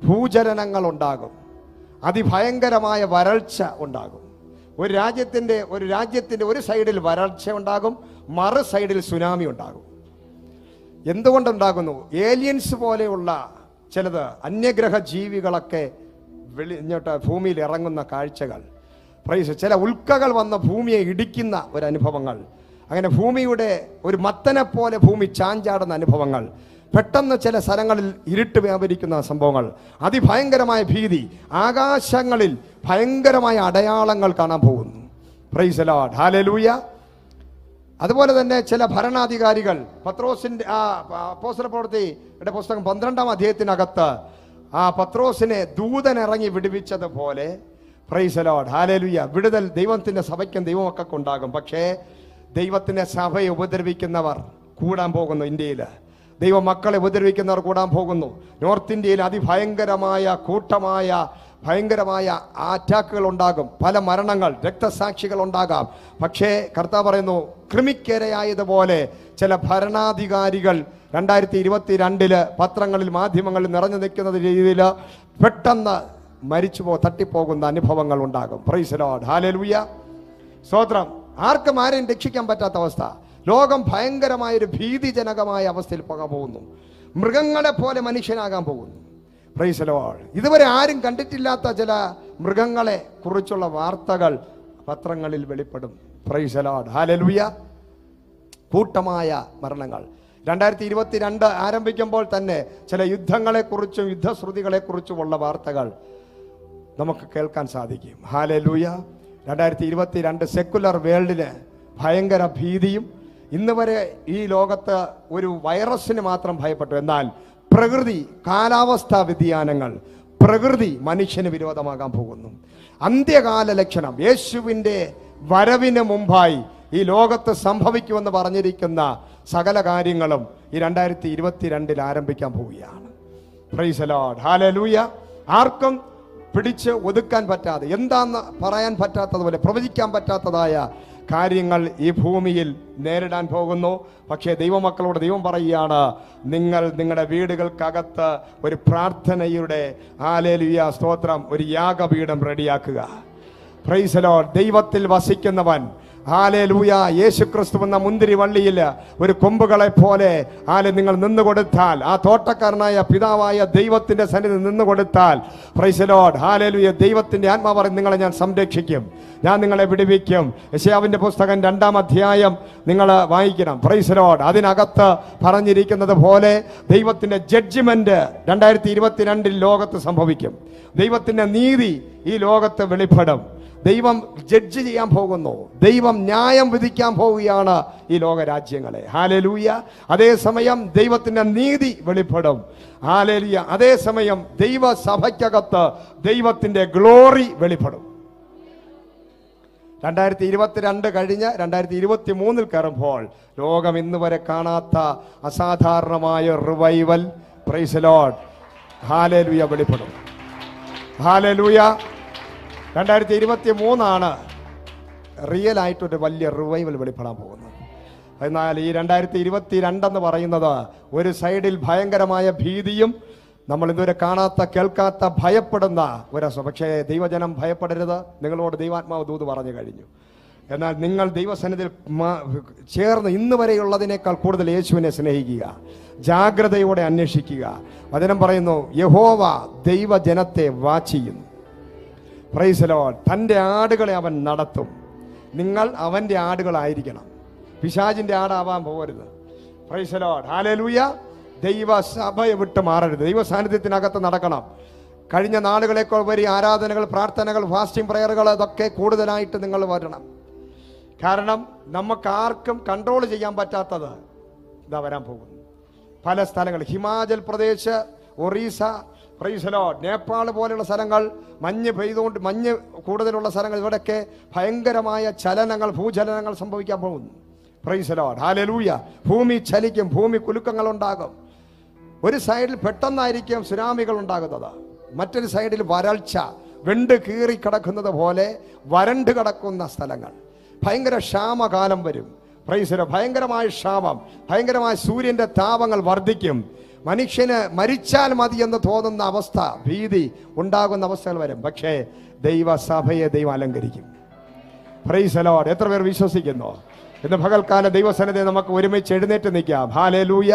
[SPEAKER 1] ഭൂചലനങ്ങൾ ഉണ്ടാകും, അതിഭയങ്കരമായ വരൾച്ച ഉണ്ടാകും. ഒരു രാജ്യത്തിന്റെ ഒരു സൈഡിൽ വരൾച്ച ഉണ്ടാകും, മറു സൈഡിൽ സുനാമി ഉണ്ടാകും. എന്തുകൊണ്ടുണ്ടാകുന്നു? ഏലിയൻസ് പോലെയുള്ള ചിലത് അന്യഗ്രഹ ജീവികളൊക്കെ ഇങ്ങോട്ട് ഭൂമിയിൽ ഇറങ്ങുന്ന കാഴ്ചകൾ, ചില ഉൽക്കകൾ വന്ന് ഭൂമിയെ ഇടിക്കുന്ന ഒരു അനുഭവങ്ങൾ, അങ്ങനെ ഭൂമിയുടെ ഒരു മത്തനെ പോലെ ഭൂമി ചാഞ്ചാടുന്ന അനുഭവങ്ങൾ, പെട്ടെന്ന് ചില സ്ഥലങ്ങളിൽ ഇരുട്ട് വ്യാപരിക്കുന്ന സംഭവങ്ങൾ, അതിഭയങ്കരമായ ഭീതി, ആകാശങ്ങളിൽ ഭയങ്കരമായ അടയാളങ്ങൾ കാണാൻ പോകുന്നു. Praise the Lord, hallelujah. അതുപോലെ തന്നെ ചില ഭരണാധികാരികൾ, പത്രോസിന്റെ അപ്പോസ്തല പ്രവൃത്തിയുടെ പുസ്തകം 12-ാം അധ്യായത്തിനകത്ത് പത്രോസിനെ ദൂതൻ ഇറങ്ങി വിടുവിച്ചതുപോലെ, പ്രൈസ് ദി ലോർഡ്, ഹല്ലേലൂയ, വിടുതൽ ദൈവത്തിന്റെ സഭയ്ക്കും ദൈവമൊക്കെ ഉണ്ടാകും. പക്ഷേ ദൈവത്തിന്റെ സഭയെ ഉപദ്രവിക്കുന്നവർ കൂടാൻ പോകുന്നു. ഇന്ത്യയിൽ ദൈവമക്കളെ ഉപദ്രവിക്കുന്നവർ കൂടാൻ പോകുന്നു. നോർത്ത് ഇന്ത്യയിൽ അതിഭയങ്കരമായ കൂട്ടമായ ഭയങ്കരമായ അറ്റാക്കുകൾ ഉണ്ടാകും, പല മരണങ്ങൾ, രക്തസാക്ഷികൾ ഉണ്ടാകാം. പക്ഷേ കർത്താവ് പറയുന്നു, കൃമിക്കേരയായതുപോലെ ചില ഭരണാധികാരികൾ 2022 പത്രങ്ങളിൽ മാധ്യമങ്ങളിൽ നിറഞ്ഞു നിൽക്കുന്ന രീതിയിൽ പെട്ടെന്ന് തട്ടിപ്പോകുന്ന അനുഭവങ്ങൾ ഉണ്ടാകും. പ്രൈസ് ദി ലോർഡ്, ഹല്ലേലൂയ, സ്തോത്രം. ആർക്കും ആരെയും രക്ഷിക്കാൻ പറ്റാത്ത അവസ്ഥ. ലോകം ഭയങ്കരമായൊരു ഭീതിജനകമായ അവസ്ഥയിൽ പോകാൻ പോകുന്നു. മൃഗങ്ങളെ പോലെ മനുഷ്യനാകാൻ പോകുന്നു. Praise the Lord. ഇതുവരെ ആരും കണ്ടിട്ടില്ലാത്ത ചില മൃഗങ്ങളെ കുറിച്ചുള്ള വാർത്തകൾ പത്രങ്ങളിൽ വെളിപ്പെടും. Praise the Lord, hallelujah. കൂട്ടമായ മരണങ്ങൾ 2022 ആരംഭിക്കുമ്പോൾ തന്നെ ചില യുദ്ധങ്ങളെക്കുറിച്ചും യുദ്ധശ്രുതികളെക്കുറിച്ചുമുള്ള വാർത്തകൾ നമുക്ക് കേൾക്കാൻ സാധിക്കും. ഹല്ലേലൂയ. 2022 സെക്കുലർ വേൾഡിന് ഭയങ്കര ഭീതിയും, ഇന്ന് വരെ ഈ ലോകത്ത് ഒരു വൈറസിന് മാത്രം ഭയപ്പെട്ടു. എന്നാൽ പ്രകൃതി, കാലാവസ്ഥാ വ്യതിയാനങ്ങൾ, പ്രകൃതി മനുഷ്യന് വിരോധമാകാൻ പോകുന്നു. അന്ത്യകാല ലക്ഷണം, യേശുവിൻ്റെ വരവിന് മുമ്പായി ഈ ലോകത്ത് സംഭവിക്കുമെന്ന് പറഞ്ഞിരിക്കുന്ന സകല കാര്യങ്ങളും ഈ 2022 ആരംഭിക്കാൻ പോവുകയാണ്. Price the Lord, hallelujah. ആർക്കും പിടിച്ച് ഒതുക്കാൻ പറ്റാതെ, എന്താന്ന് പറയാൻ പറ്റാത്തതുപോലെ, പ്രവചിക്കാൻ പറ്റാത്തതായ കാര്യങ്ങൾ ഈ ഭൂമിയിൽ നേരിടാൻ പോകുന്നു. പക്ഷേ ദൈവമക്കളോട് ദൈവം പറയുകയാണ്, നിങ്ങൾ നിങ്ങളുടെ വീടുകൾക്കകത്ത് ഒരു പ്രാർത്ഥനയുടെ, ഹല്ലേലൂയ, സ്തോത്രം, ഒരു യാഗപീഠം റെഡിയാക്കുക. Price the Lord. ദൈവത്തിൽ വസിക്കുന്നവൻ, ഹല്ലേലൂയ, യേശുക്രിസ്തു എന്ന മുന്തിരി വള്ളിയിൽ ഒരു കൊമ്പുകളെ പോലെ നിങ്ങൾ നിന്നുകൊടുത്താൽ, ആ തോട്ടക്കാരനായ പിതാവായ ദൈവത്തിന്റെ സന്നിധി നിന്നുകൊടുത്താൽ, പ്രൈസ് ദി ലോർഡ്, ഹല്ലേലൂയ, ദൈവത്തിന്റെ ആത്മാവ് പറയും, നിങ്ങളെ ഞാൻ സംരക്ഷിക്കും, ഞാൻ നിങ്ങളെ വിടുവിക്കും. യെശയ്യാവിന്റെ പുസ്തകം 2-ാം അധ്യായം നിങ്ങൾ വായിക്കണം. Price the Lord. അതിനകത്ത് പറഞ്ഞിരിക്കുന്നത് പോലെ ദൈവത്തിന്റെ ജഡ്ജ്മെന്റ് 2022 ലോകത്ത് സംഭവിക്കും. ദൈവത്തിന്റെ നീതി ഈ ലോകത്ത് വെളിപ്പെടും. ദൈവം ജഡ്ജ് ചെയ്യാൻ പോകുന്നു. ദൈവം ന്യായം വിധിക്കാൻ പോവുകയാണ് ഈ ലോകരാജ്യങ്ങളെ. ഹല്ലേലൂയ. അതേസമയം ദൈവത്തിന്റെ നീതി വെളിപ്പെടും. ഹല്ലേലൂയ. അതേസമയം ദൈവസഭയ്ക്കകത്ത് ദൈവത്തിന്റെ ഗ്ലോറി വെളിപ്പെടും. 2022 കഴിഞ്ഞ് 2023 കയറുമ്പോൾ ലോകം ഇന്ന് വരെ കാണാത്ത അസാധാരണമായ revival, praise the Lord, hallelujah, വെളിപ്പെടും. ഹല്ലേലൂയ. 2023 റിയൽ ആയിട്ടൊരു വലിയ റിവൈവൽ വെളിപ്പെടാൻ പോകുന്നത്. എന്നാൽ ഈ 2022 എന്ന് പറയുന്നത് ഒരു സൈഡിൽ ഭയങ്കരമായ ഭീതിയും, നമ്മൾ ഇതുവരെ കാണാത്ത, കേൾക്കാത്ത, ഭയപ്പെടുന്ന ഒരവസ്ഥ. പക്ഷേ ദൈവജനം ഭയപ്പെടരുത്, നിങ്ങളോട് ദൈവാത്മാവ് ദൂത് പറഞ്ഞു കഴിഞ്ഞു. എന്നാൽ നിങ്ങൾ ദൈവസന്നിധിയിൽ ചേർന്ന് ഇന്ന് വരെയുള്ളതിനേക്കാൾ കൂടുതൽ യേശുവിനെ സ്നേഹിക്കുക, ജാഗ്രതയോടെ അന്വേഷിക്കുക. വചനം പറയുന്നു, യഹോവ ദൈവജനത്തെ വാച്ച് ചെയ്യുന്നു. Price the Lord. തൻ്റെ ആടുകളെ അവൻ നടത്തും. നിങ്ങൾ അവൻ്റെ ആടുകളായിരിക്കണം, പിശാചിൻ്റെ ആടാവാൻ പോകരുത്. Praise the Lord, hallelujah. ദൈവസഭയെ വിട്ട് മാറരുത്, ദൈവ സാന്നിധ്യത്തിനകത്ത് നടക്കണം. കഴിഞ്ഞ നാളുകളേക്കാൾ ഉപരി ആരാധനകൾ, പ്രാർത്ഥനകൾ, ഫാസ്റ്റിംഗ് പ്രയറുകൾ, അതൊക്കെ കൂടുതലായിട്ട് നിങ്ങൾ വരണം. കാരണം നമുക്ക് ആർക്കും കൺട്രോൾ ചെയ്യാൻ പറ്റാത്തത് ഇതാ വരാൻ പോകുന്നു. പല സ്ഥലങ്ങൾ, Himachal Pradesh, Orissa, price the Lord, Nepal പോലെയുള്ള സ്ഥലങ്ങൾ, മഞ്ഞ് പെയ്തുകൊണ്ട്, മഞ്ഞ് കൂടുതലുള്ള സ്ഥലങ്ങൾ, ഇവിടെയൊക്കെ ഭയങ്കരമായ ചലനങ്ങൾ, ഭൂചലനങ്ങൾ സംഭവിക്കാൻ പോകുന്നു. Praise the Lord, hallelujah. ഭൂമി ചലിക്കും, ഭൂമി കുലുക്കങ്ങൾ ഉണ്ടാകും. ഒരു സൈഡിൽ പെട്ടെന്നായിരിക്കും സുനാമികൾ ഉണ്ടാകുന്നത്, മറ്റൊരു സൈഡിൽ വരൾച്ച, വെണ്ട് കീറി കിടക്കുന്നത് പോലെ വരണ്ട് കിടക്കുന്ന സ്ഥലങ്ങൾ, ഭയങ്കര ക്ഷാമകാലം വരും. Price the Lord. ഭയങ്കരമായ ക്ഷാമം, ഭയങ്കരമായ സൂര്യന്റെ താപങ്ങൾ വർദ്ധിക്കും. മനുഷ്യന് മരിച്ചാൽ മതി എന്ന് തോന്നുന്ന അവസ്ഥ, ഭീതി ഉണ്ടാകുന്ന അവസ്ഥകൾ വരും. പക്ഷേ ദൈവസഭയെ ദൈവം അലങ്കരിക്കും. Price the Lord. എത്ര പേർ വിശ്വസിക്കുന്നു? ഇന്ന് പകൽക്കാല ദൈവസന്നിധി നമുക്ക് ഒരുമിച്ച് എഴുന്നേറ്റ് നിൽക്കാം. ഹല്ലേലൂയ.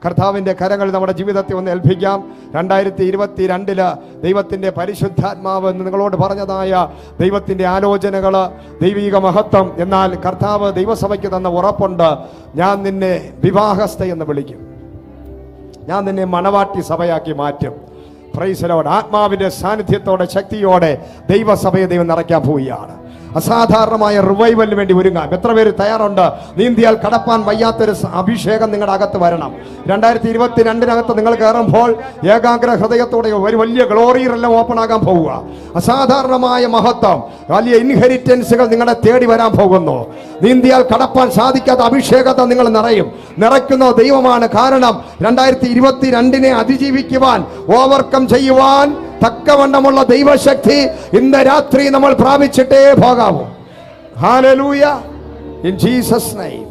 [SPEAKER 1] കർത്താവിൻ്റെ കരങ്ങൾ നമ്മുടെ ജീവിതത്തെ ഒന്ന് ഏൽപ്പിക്കാം. 2022 ദൈവത്തിൻ്റെ പരിശുദ്ധാത്മാവ് എന്ന് നിങ്ങളോട് പറഞ്ഞതായ ദൈവത്തിൻ്റെ ആലോചനകൾ, ദൈവിക മഹത്വം. എന്നാൽ കർത്താവ് ദൈവസഭയ്ക്ക് തന്ന ഉറപ്പുണ്ട്, ഞാൻ നിന്നെ വിവാഹസ്ഥ എന്ന് വിളിക്കും, ഞാൻ നിന്നെ മണവാട്ടി സഭയാക്കി മാറ്റും. Price the Lord. ആത്മാവിൻ്റെ സാന്നിധ്യത്തോടെ ശക്തിയോടെ ദൈവസഭയെ ദൈവം നിറയ്ക്കാൻ പോവുകയാണ്. അസാധാരണമായ റിവൈവലിന് വേണ്ടി ഒരുങ്ങാം. എത്ര പേര് തയ്യാറുണ്ട്? നീന്തിയാൽ കടപ്പാൻ വയ്യാത്തൊരു അഭിഷേകം നിങ്ങളുടെ അകത്ത് വരണം. 2022 നിങ്ങൾ കയറുമ്പോൾ ഏകാഗ്ര ഹൃദയത്തോടെ ഒരു വലിയ ഗ്ലോറിയെല്ലാം ഓപ്പൺ ആകാൻ പോവുക. അസാധാരണമായ മഹത്വം, വലിയ ഇൻഹെറിറ്റൻസുകൾ നിങ്ങളെ തേടി വരാൻ പോകുന്നു. നീന്തിയാൽ കടപ്പാൻ സാധിക്കാത്ത അഭിഷേകത്തെ നിങ്ങൾ നിറയ്ക്കുന്ന ദൈവമാണ്. കാരണം 2022 അതിജീവിക്കുവാൻ, ഓവർകം ചെയ്യുവാൻ തക്കവണ്ണമുള്ള ദൈവശക്തി ഇന്ന് രാത്രി നമ്മൾ പ്രാപിച്ചിട്ടേ പോകാവൂ. ഹല്ലേലൂയ. In Jesus name.